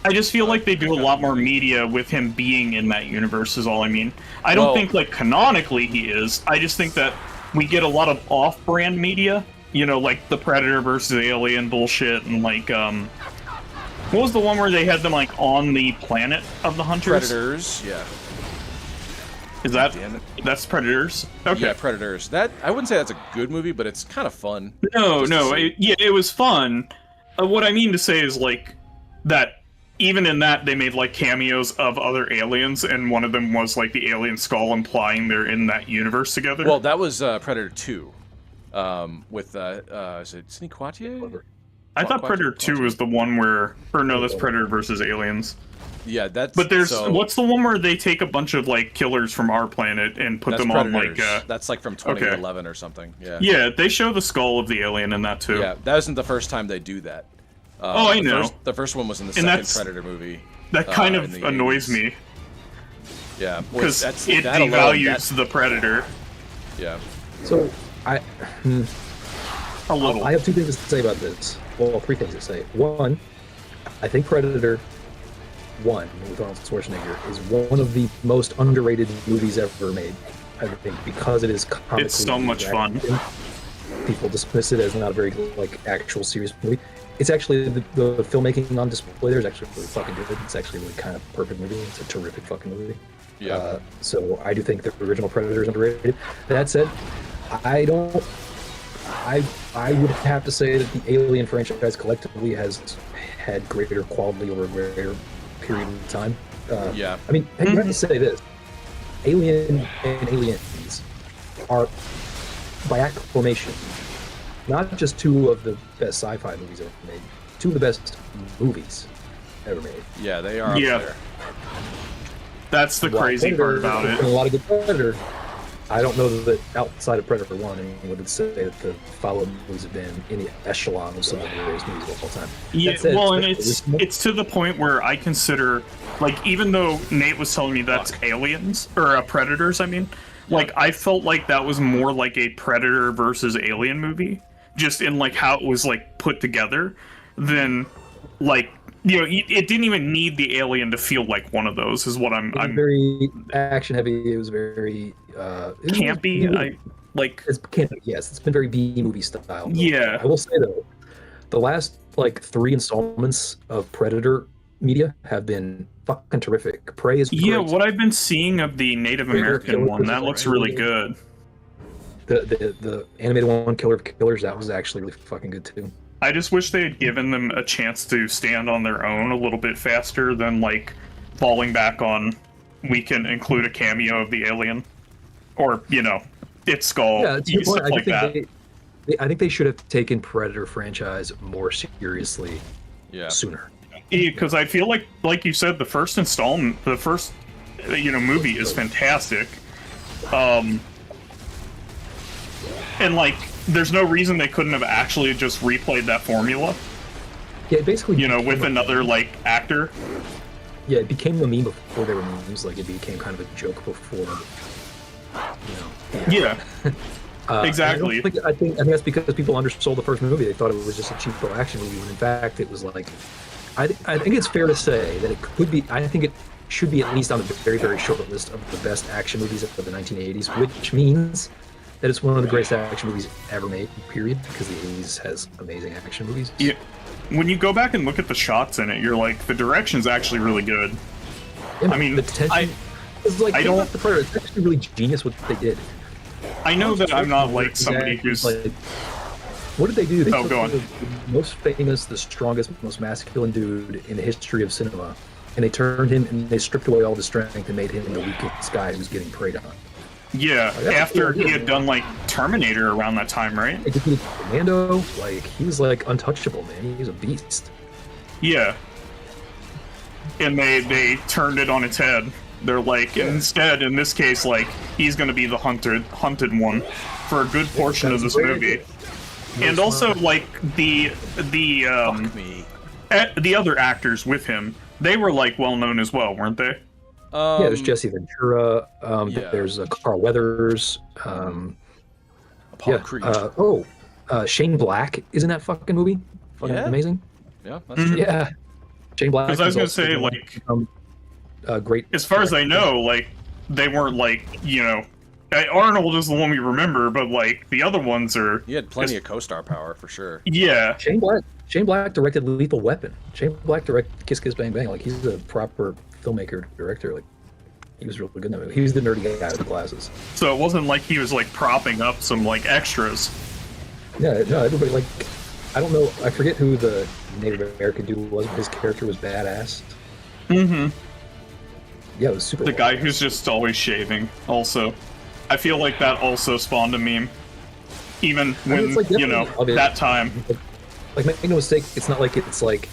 I just feel like they do a lot more media with him being in that universe is all I mean. I don't think like canonically he is. I just think that we get a lot of off-brand media, you know, like the Predator versus Alien bullshit, and like what was the one where they had them like on the planet of the hunters? Predators, yeah. Is that's Predators? Okay. Yeah, Predators. That I wouldn't say that's a good movie, but it's kind of fun. No, it was fun. What I mean to say is like that even in that they made like cameos of other aliens, and one of them was like the alien skull, implying they're in that universe together. Well, that was Predator 2, with is it Sidney Poitier? I thought Predator 2 was the one where, or no, that's Predator versus Aliens. Yeah, that's. But there's what's the one where they take a bunch of like killers from our planet and put them Predators. on like that's like from 2011 or something. Yeah. Yeah, they show the skull of the alien in that too. Yeah, that isn't the first time they do that. I know. The first one was in the second Predator movie. That kind of annoys me. Yeah, because it devalues the Predator. Yeah. So a little. I have two things to say about this. Well, three things to say. One, I think Predator 1 with Arnold Schwarzenegger is one of the most underrated movies ever made. I think because it is comically it's so much fun. People dismiss it as not a very like actual serious movie. It's actually the filmmaking on display there is actually really fucking good. It's actually a really kind of perfect movie. It's a terrific fucking movie. Yeah. So I do think the original Predator is underrated. That said, I would have to say that the Alien franchise collectively has had greater quality over a greater period of time. Yeah. I mean, you have to say this. Alien and Aliens are, by acclamation, not just two of the best sci-fi movies ever made, two of the best movies ever made. Yeah, they are up there. That's the crazy part about it. A lot of good Predator. I don't know that outside of Predator 1, anyone would say that the follow-up movies have been in the echelon of some of the greatest movies of all time. Yeah, well, and it's to the point where I consider, like, even though Nate was telling me that's Aliens, or Predators, I mean, like, I felt like that was more like a Predator versus Alien movie, just in, like, how it was, like, put together, than, like, you know, it didn't even need the alien to feel like one of those, is what I'm very action-heavy, it was very... campy. It's campy. Yes, it's been very B movie style. Yeah, I will say though, the last like 3 installments of Predator media have been fucking terrific. Prey is great. Yeah, what I've been seeing of the Native American one, that looks really good. The animated one, Killer of Killers, that was actually really fucking good too. I just wish they had given them a chance to stand on their own a little bit faster than like falling back on we can include a cameo of the alien. Or, you know, its skull, stuff like that. I think they should have taken Predator franchise more seriously sooner. Because I feel like you said, the first installment, the first, movie is fantastic. And, like, there's no reason they couldn't have actually just replayed that formula. Yeah, basically... with another, like, actor. Yeah, it became a meme before there were memes. Like, it became kind of a joke before... Yeah. Exactly. I think that's because people undersold the first movie. They thought it was just a cheap action movie, when in fact it was like... I think it's fair to say that it could be... I think it should be at least on the very, very short list of the best action movies of the 1980s, which means that it's one of the greatest action movies ever made, period, because the 80s has amazing action movies. Yeah. When you go back and look at the shots in it, you're like, the direction's actually really good. Yeah, I mean, the tension... It's like, I don't. The Predator. It's actually really genius what they did. I know that I'm not like somebody who's. Like, what did they do? They took go on. The most famous, the strongest, most masculine dude in the history of cinema, and they turned him and they stripped away all the strength and made him the weakest guy who's getting preyed on. Yeah, after he had done like Terminator around that time, right? They did Commando. Like he was like untouchable, man. He was a beast. Yeah. and they turned it on its head. They're like, instead, in this case, like, he's gonna be the hunted one for a good portion of this movie. And also, like, the other actors with him, they were, like, well-known as well, weren't they? Yeah, there's Jesse Ventura, there's Carl Weathers, Apollo Creed. Shane Black is in that fucking movie. Fucking amazing. Yeah, that's true. Yeah. Shane Black. Because I was gonna say, like, great. As far as I know, like, they weren't, like, you know, Arnold is the one we remember, but, like, the other ones are... He had plenty of co-star power, for sure. Yeah. Shane Black directed Lethal Weapon. Shane Black directed Kiss Kiss Bang Bang. Like, he's a proper filmmaker, director. Like, he was really good in that movie. He was the nerdy guy with the glasses. So it wasn't like he was, like, propping up some, like, extras. Yeah, no, everybody, like... I don't know, I forget who the Native American dude was, but his character was badass. Mm-hmm. Yeah, it was super. The guy who's just always shaving, also. I feel like that also spawned a meme. Even when, like, you know, that time. Like, make no mistake, it's not like it's like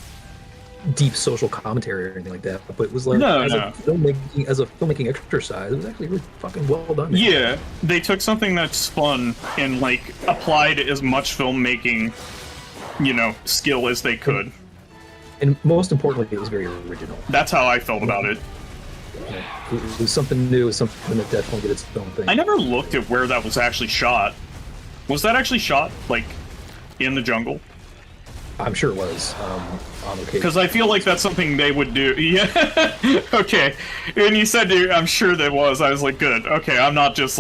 deep social commentary or anything like that, but it was like, as a filmmaking exercise, it was actually really fucking well done. Yeah, they took something that's fun and, like, applied as much filmmaking, you know, skill as they could. And most importantly, it was very original. That's how I felt about it. Yeah, it was something new, something that definitely did its own thing. I never looked at where that was actually shot. Was that actually shot, like, in the jungle? I'm sure it was, on location. Because I feel like that's something they would do. Yeah, okay. And you said, I'm sure there was. I was like, good. Okay, I'm not just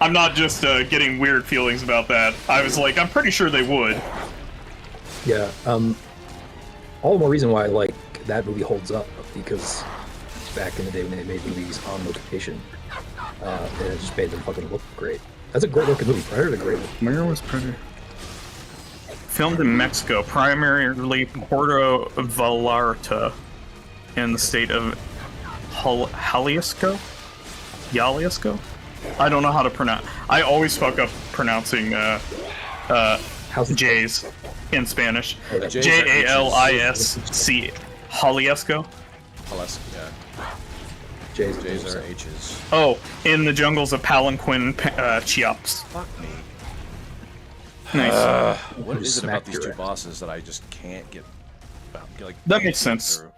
getting weird feelings about that. I was like, I'm pretty sure they would. Yeah, all the more reason why, like, that movie holds up, because back in the day when they made movies on location, and it just made them fucking look great. That's a great looking movie. Predator's a great movie. Where was Predator? Filmed in Mexico, primarily Puerto Vallarta, in the state of Jalisco? I don't know how to pronounce. I always fuck up pronouncing J's in Spanish. Jalisc. Jalisco. Yeah. J's are H's. Oh, in the jungles of Palanquin, Chiapas. Fuck me. Nice. What is it about these two bosses that I just can't get like? That makes sense. Through?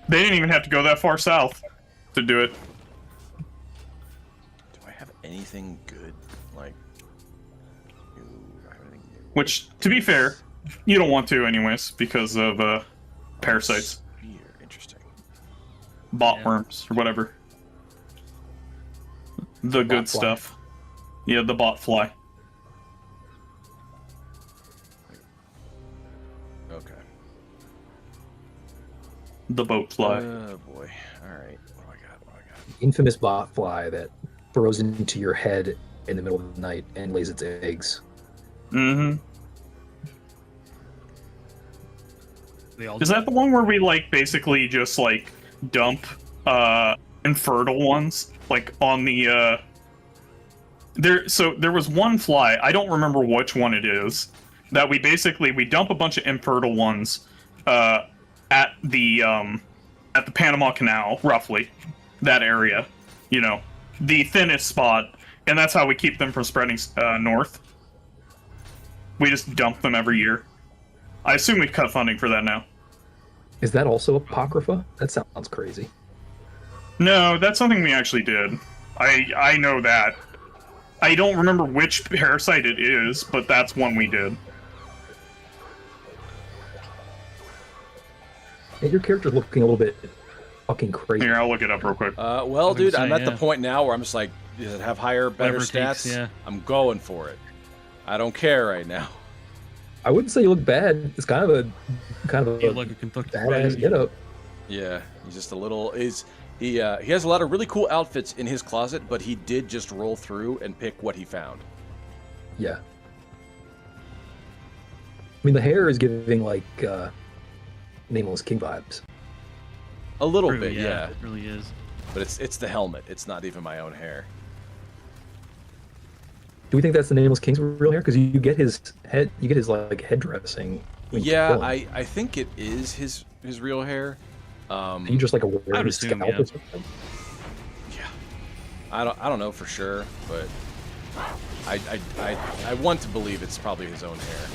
They didn't even have to go that far south to do it. Do I have anything good? Like, which, to be fair, you don't want to anyways because of parasites. Interesting. Botworms or whatever. The good stuff. Yeah, the bot fly. Okay. The boat fly. Oh boy. Alright. What do I got? Infamous bot fly that burrows into your head in the middle of the night and lays its eggs. Mm-hmm. Is that the one where we, like, basically just, like, dump infertile ones, like, on the there was one fly, I don't remember which one it is, that we dump a bunch of infertile ones at the Panama Canal, roughly, that area, you know, the thinnest spot, and that's how we keep them from spreading north. We just dump them every year. I assume we've cut funding for that now. Is that also Apocrypha? That sounds crazy. No, that's something we actually did. I know that. I don't remember which parasite it is, but that's one we did. Hey, your character's looking a little bit fucking crazy. Here, I'll look it up real quick. Well, dude, I'm at the point now where I'm just like, does it have higher, better stats? Takes, yeah. I'm going for it. I don't care right now. I wouldn't say you look bad. It's kind of a like a badass get up. Yeah, he's just a little. He has a lot of really cool outfits in his closet, but he did just roll through and pick what he found. Yeah. I mean, the hair is giving like Nameless King vibes. A little bit, yeah. It really is. But it's the helmet. It's not even my own hair. Do we think that's the Nameless King's real hair? Because you get his head, you get his like head dressing. Yeah, I think it is his his real hair. Are you just like aware I of would his assume, scalp yeah. or something? Yeah, I don't know for sure, but I want to believe it's probably his own hair.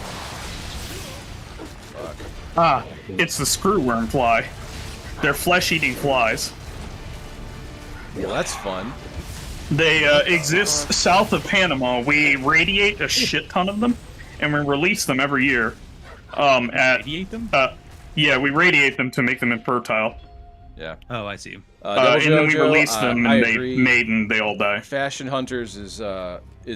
Fuck. Ah, it's the screwworm fly. They're flesh-eating flies. Well, that's fun. They exist south of Panama. We radiate a shit ton of them, and we release them every year. Radiate them? Yeah, we radiate them to make them infertile. Yeah. Oh, I see. Double And then we JoJo, release them, I and they agree. mate, and they all die. Fashion Hunters is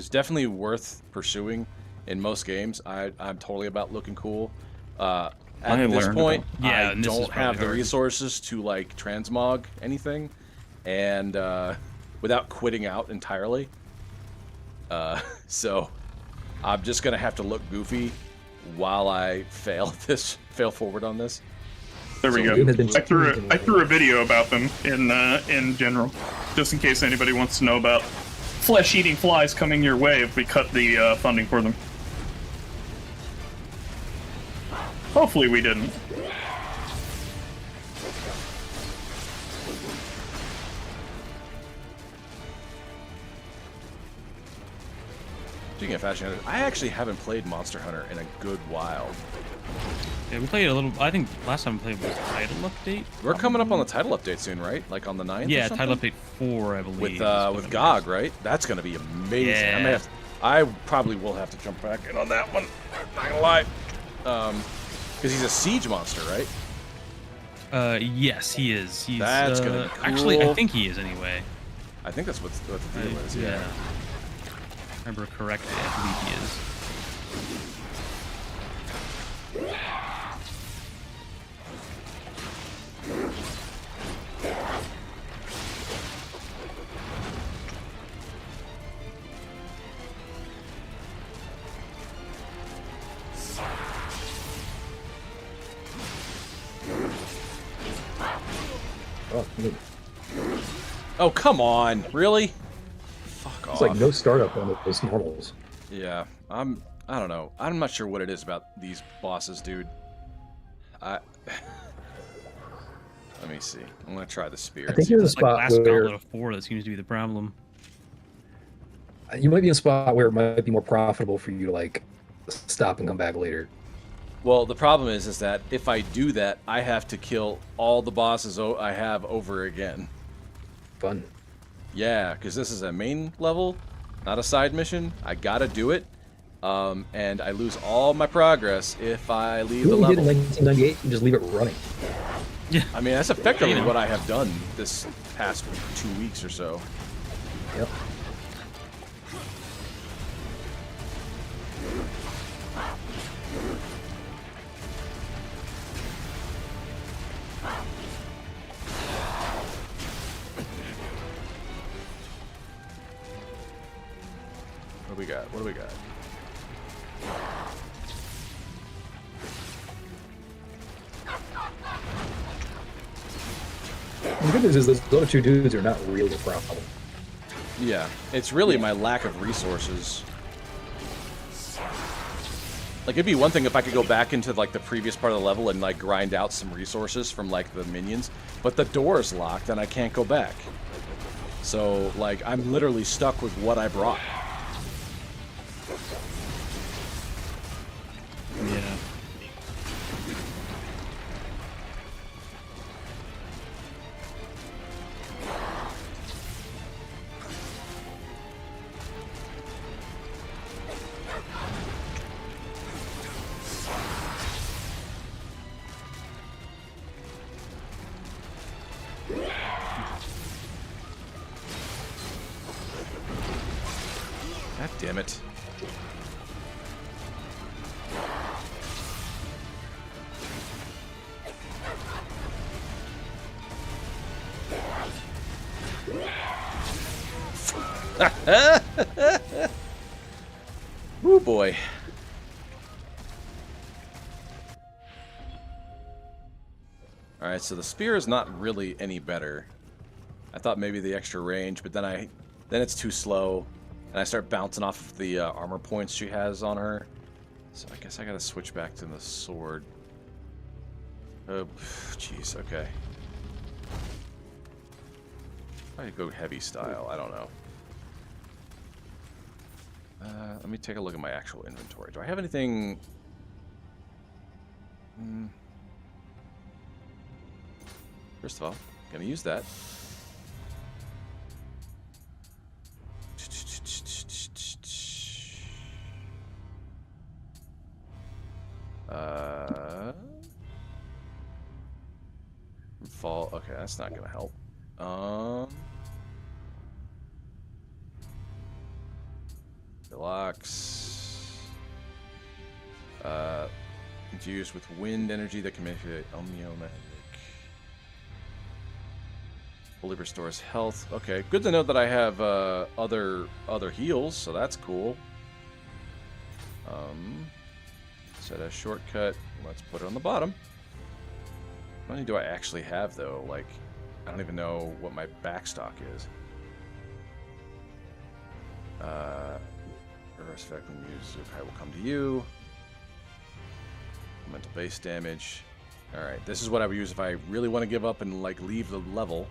definitely worth pursuing in most games. I'm totally about looking cool. At this point, Yeah, I and this is don't have probably the hard. resources to like transmog anything, and without quitting out entirely. So I'm just gonna have to look goofy while I fail forward on this. There we So go. has been I threw a video about them in general, just in case anybody wants to know about flesh-eating flies coming your way if we cut the funding for them. Hopefully we didn't. Speaking of Fashion Hunters, I actually haven't played Monster Hunter in a good while. Yeah, we played a little. I think last time we played was title update. We're coming up on the title update soon, right? Like on the 9th? Yeah, or title something? update 4, I believe. With is what it GOG, was. right? That's gonna be amazing. Yeah. I probably will have to jump back in on that one. Not gonna lie, because he's a siege monster, right? Yes, he is. He's, That's gonna be Actually, I cool. think he is anyway. I think that's what the deal is. Yeah. Remember correctly, I believe he is. Oh, neat. Oh come on, really? Fuck off. It's like no startup on those normals. Yeah, I don't know. I'm not sure what it is about these bosses, dude. Let me see. I'm gonna try the spear. I and think see you're in if a It's like spot last where gauntlet of 4 that seems to be the problem. you might be in a spot where it might be more profitable for you to like stop and come back later. Well, the problem is that if I do that, I have to kill all the bosses I have over again. Fun. Yeah, because this is a main level, not a side mission. I gotta do it, and I lose all my progress if I leave You the know what you did in level. 1998? You just leave it running. Yeah. I mean, that's effectively Even. what I have done this past 2 weeks or so. Yep. What do we got? What do we got? The good news is those other two dudes are not really a problem. Yeah, it's really my lack of resources. Like, it'd be one thing if I could go back into, like, the previous part of the level and, like, grind out some resources from, like, the minions, but the door is locked and I can't go back. So, like, I'm literally stuck with what I brought. Yeah. God damn it. Woo boy. Alright, so the spear is not really any better. I thought maybe the extra range, but then it's too slow, and I start bouncing off of the armor points she has on her. So I guess I gotta switch back to the sword. Oh, jeez. Okay. I go heavy style. I don't know. Let me take a look at my actual inventory. Do I have anything? First of all, gonna use that. Fall. Okay, that's not gonna help. Deluxe. Infused with wind energy that can manipulate Omniomatic. Fully restores health. Okay, good to know that I have other heals, so that's cool. Set a shortcut. Let's put it on the bottom. How many do I actually have though? Like, I don't even know what my backstock is. Reverse effect when used. Okay, will come to you. Mental base damage. All right, this is what I would use if I really want to give up and like leave the level.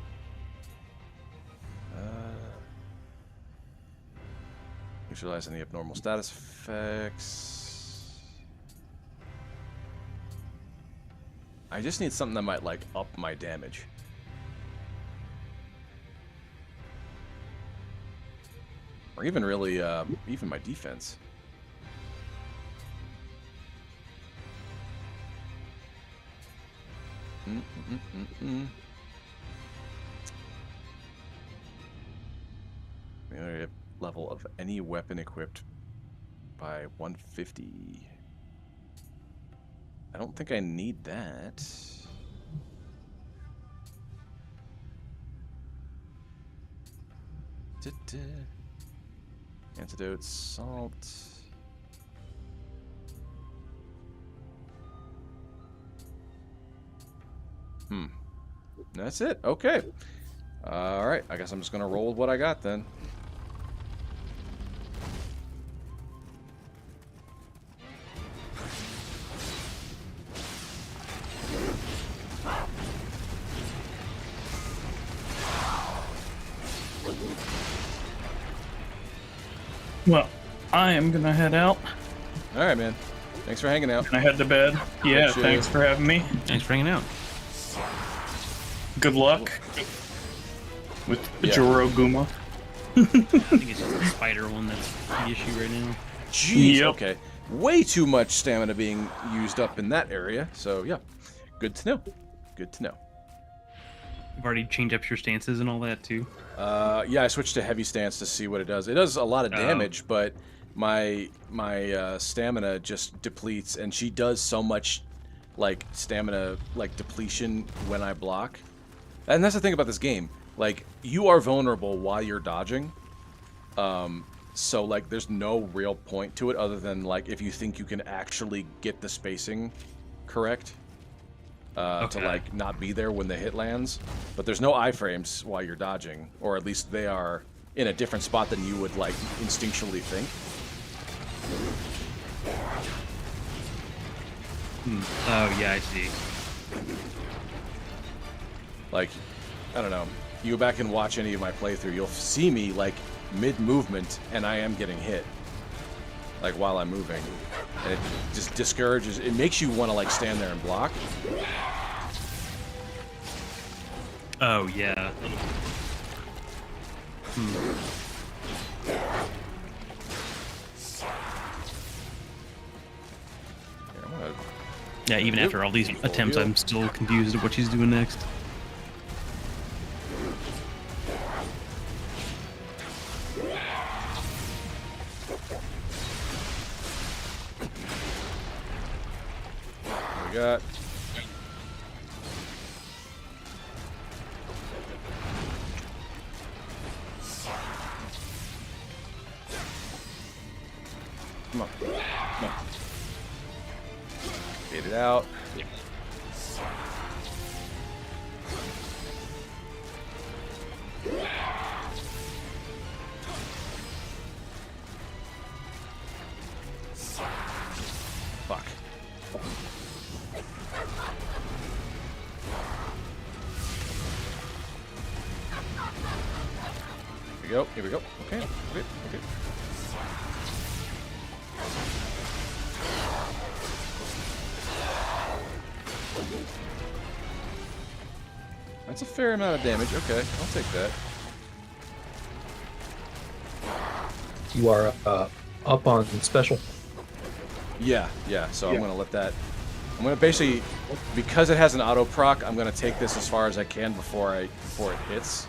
Neutralize any abnormal status effects. I just need something that might like up my damage. Or even really, even my defense. Level of any weapon equipped by 150. I don't think I need that. Antidote, salt. That's it. Okay. All right. I guess I'm just gonna roll with what I got then. Well, I am gonna head out. All right, man. Thanks for hanging out. Can I head to bed? Yeah, thanks for having me. Thanks for hanging out. Good luck with Joroguma. I think it's just the spider one that's the issue right now. Jeez, Yep. okay. Way too much stamina being used up in that area. So, yeah. Good to know. Good to know. You've already changed up your stances and all that, too? Yeah, I switched to heavy stance to see what it does. It does a lot of damage, but my stamina just depletes, and she does so much, like, stamina, like, depletion when I block. And that's the thing about this game. Like, you are vulnerable while you're dodging. So, like, there's no real point to it other than, like, if you think you can actually get the spacing correct. To, like, not be there when the hit lands. But there's no iframes while you're dodging. Or at least they are in a different spot than you would, like, instinctually think. Oh, yeah, I see. Like, I don't know. You go back and watch any of my playthrough, you'll see me, like, mid-movement, and I am getting hit. Like, while I'm moving. And it just discourages... It makes you want to, like, stand there and block. Oh, yeah. Yeah, even after all these attempts, I'm still confused at what she's doing next. We got... Come on. Come on. Get it out. Fuck. we go. Here we go. Okay. Okay. Okay. That's a fair amount of damage. Okay, I'll take that. You are up on special. Yeah, yeah. So I'm gonna let that. I'm gonna basically, because it has an auto proc, I'm gonna take this as far as I can before it hits.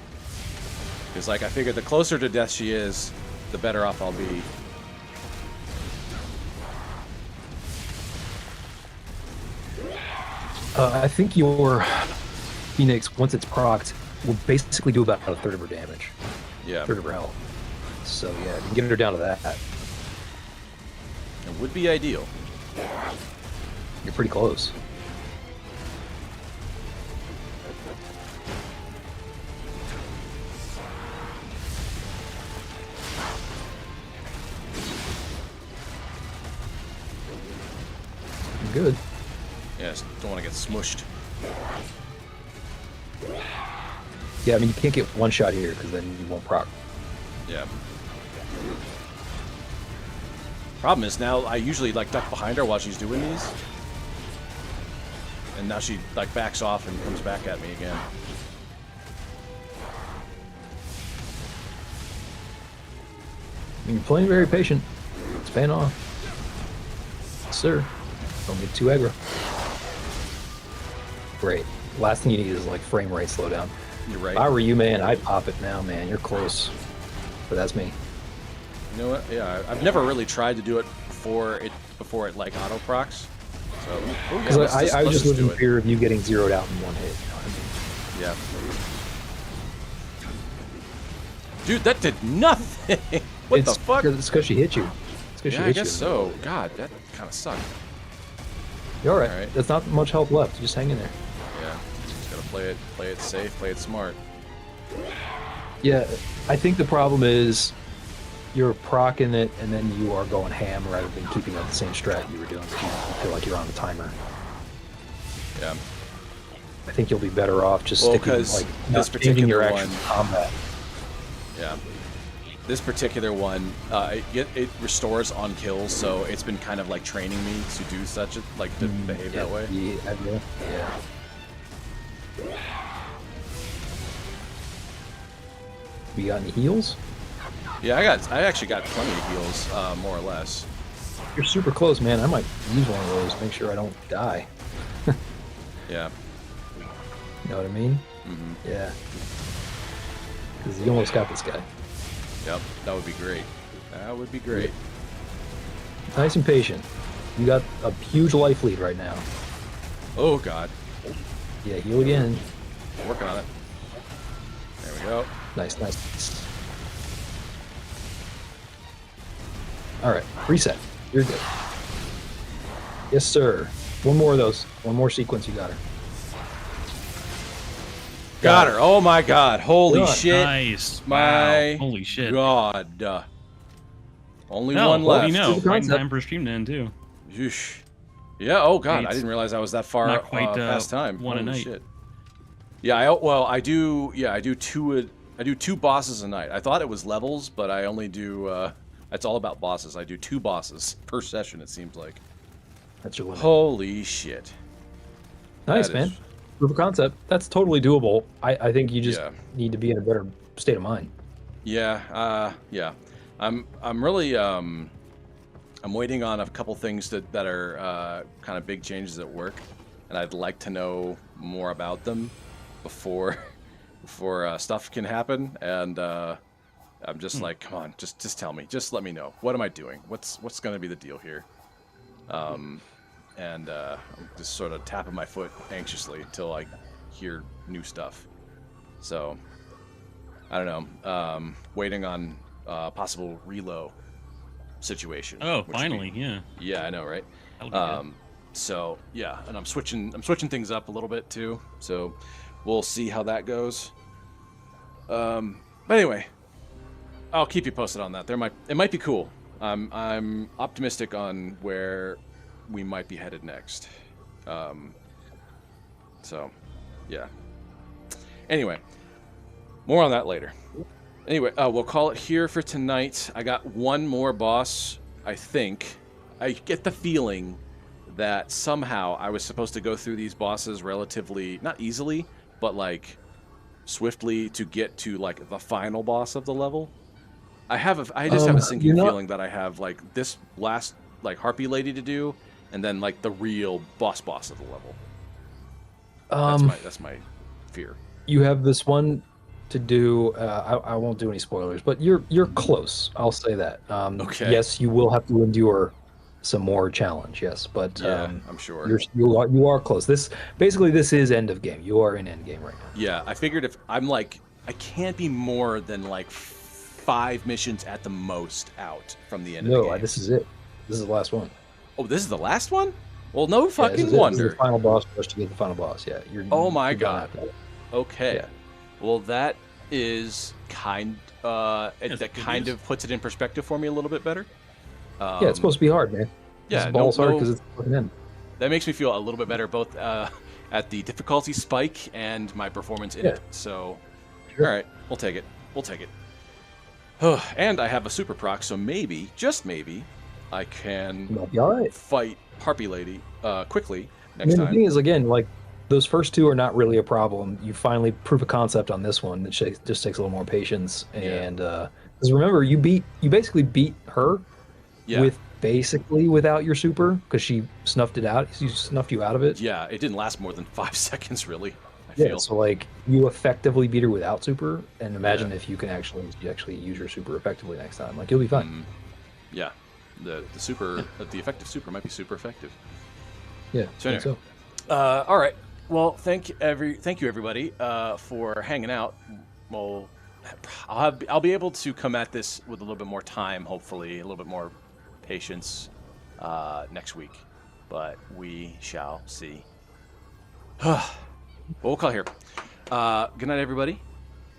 Because like I figured, the closer to death she is, the better off I'll be. I think your Phoenix, once it's procced, will basically do about a third of her damage. Yeah. Third of her health. So yeah, you can get her down to that. It would be ideal. You're pretty close. You're good. Yeah, just don't want to get smushed. Yeah, I mean, you can't get one shot here because then you won't proc. Yeah. Problem is now I usually like duck behind her while she's doing these, and now she like backs off and comes back at me again. You're playing very patient. It's paying off. Sir, don't get too aggro. Great. Last thing you need is like frame rate slowdown. You're right. If I were you, man, I'd pop it now, man. You're close. But that's me. You know what? Yeah, I've never really tried to do it before it like auto procs. So Because I was just living in fear of you getting zeroed out in one hit. You know what I Yeah. mean? Dude, that did nothing. What the fuck? It's because she hit you. It's because she Yeah, hit I guess you. so. God, that kind of sucked. You're all right. All right. There's not much health left. Just hang in there. Yeah, just gotta play it safe, play it smart. Yeah, I think the problem is you're proccing it and then you are going ham rather than keeping up the same strat you were doing. You feel like you're on the timer. Yeah. I think you'll be better off just Well, sticking 'cause like this not changing your particular action one- combat. Yeah. This particular one, it restores on kills, so it's been kind of like training me to do such a to behave that way. Yeah. You got any heals? Yeah, I actually got plenty of heals, more or less. You're super close, man. I might use one of those. Make sure I don't die. Yeah. You know what I mean? Mm-hmm. Yeah. Because you almost got this guy. Yep. That would be great. That would be great. Nice and patient. You got a huge life lead right now. Oh God. Yeah, heal again. Working on it. There we go. Nice. All right, reset. You're good. Yes, sir. One more of those. One more sequence. You got her. Got her. Oh my God. Holy Good. shit. Nice. My Wow. Holy shit. God. Only No, one well, left. we know. Super Right in concept. time for stream to end too. Yeesh. Yeah. Oh God. I It's didn't realize I was that far not quite, past time. one a Holy night. shit. Yeah. I do. Yeah. I do two bosses a night. I thought it was levels, but I only do. It's all about bosses. I do 2 bosses per session. It seems like. That's your limit. Holy shit. Nice, that man. is- Proof of concept. That's totally doable. I think you just Yeah. need to be in a better state of mind. Yeah. Yeah. I'm really. I'm waiting on a couple things that are kind of big changes at work, and I'd like to know more about them before stuff can happen. And I'm just like, come on, just tell me, just let me know. What am I doing? What's going to be the deal here? And I'm just sort of tapping my foot anxiously until I hear new stuff. So I don't know. Waiting on possible reload situation. Oh, which would be- finally, yeah. Yeah, I know, right? That'll be good. So yeah, and I'm switching things up a little bit too. So we'll see how that goes. But anyway, I'll keep you posted on that. It might be cool. I'm optimistic on where we might be headed next. So yeah. Anyway, more on that later. Anyway, we'll call it here for tonight. I got one more boss, I think. I get the feeling that somehow I was supposed to go through these bosses relatively, not easily, but like swiftly to get to like the final boss of the level. I just have a sinking feeling that I have like this last like Harpy Lady to do, and then like the real boss of the level. That's my fear. You have this one to do. I won't do any spoilers, but you're close. I'll say that. Okay. Yes, you will have to endure some more challenge. Yes, but yeah, I'm sure you are close. This is end of game. You are in end game right now. Yeah, I figured if I'm like I can't be more than like 5 missions at the most out from the end of the game. No, this is it. This is the last one. Oh, this is the last one? Well, no fucking this is wonder. This is the final boss rush to get the final boss. Yeah. Oh my god. That. Okay. Yeah. Well, that is kind of puts it in perspective for me a little bit better. Yeah, it's supposed to be hard, man. Yeah, balls hard because it's fucking end. That makes me feel a little bit better both at the difficulty spike and my performance in it. So, all right, we'll take it. And I have a super proc, so maybe, just maybe, I can fight Harpy Lady quickly next time. The thing is, again, like, those first 2 are not really a problem. You finally prove a concept on this one. It just takes a little more patience. And because remember, you basically beat her with basically without your super because she snuffed it out. She snuffed you out of it. Yeah, it didn't last more than 5 seconds, really. I feel. So like you effectively beat her without super, and imagine if you can actually use your super effectively next time. Like you'll be fine. Yeah, the super, the effective super might be super effective. Yeah. So anyway, all right. Well, thank you everybody for hanging out. Well, I'll be able to come at this with a little bit more time, hopefully a little bit more patience next week, but we shall see. We'll call here. Good night, everybody.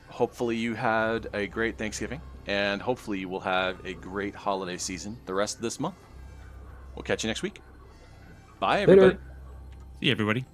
Hopefully you had a great Thanksgiving, and hopefully you will have a great holiday season the rest of this month. We'll catch you next week. Bye, everybody. See you, everybody.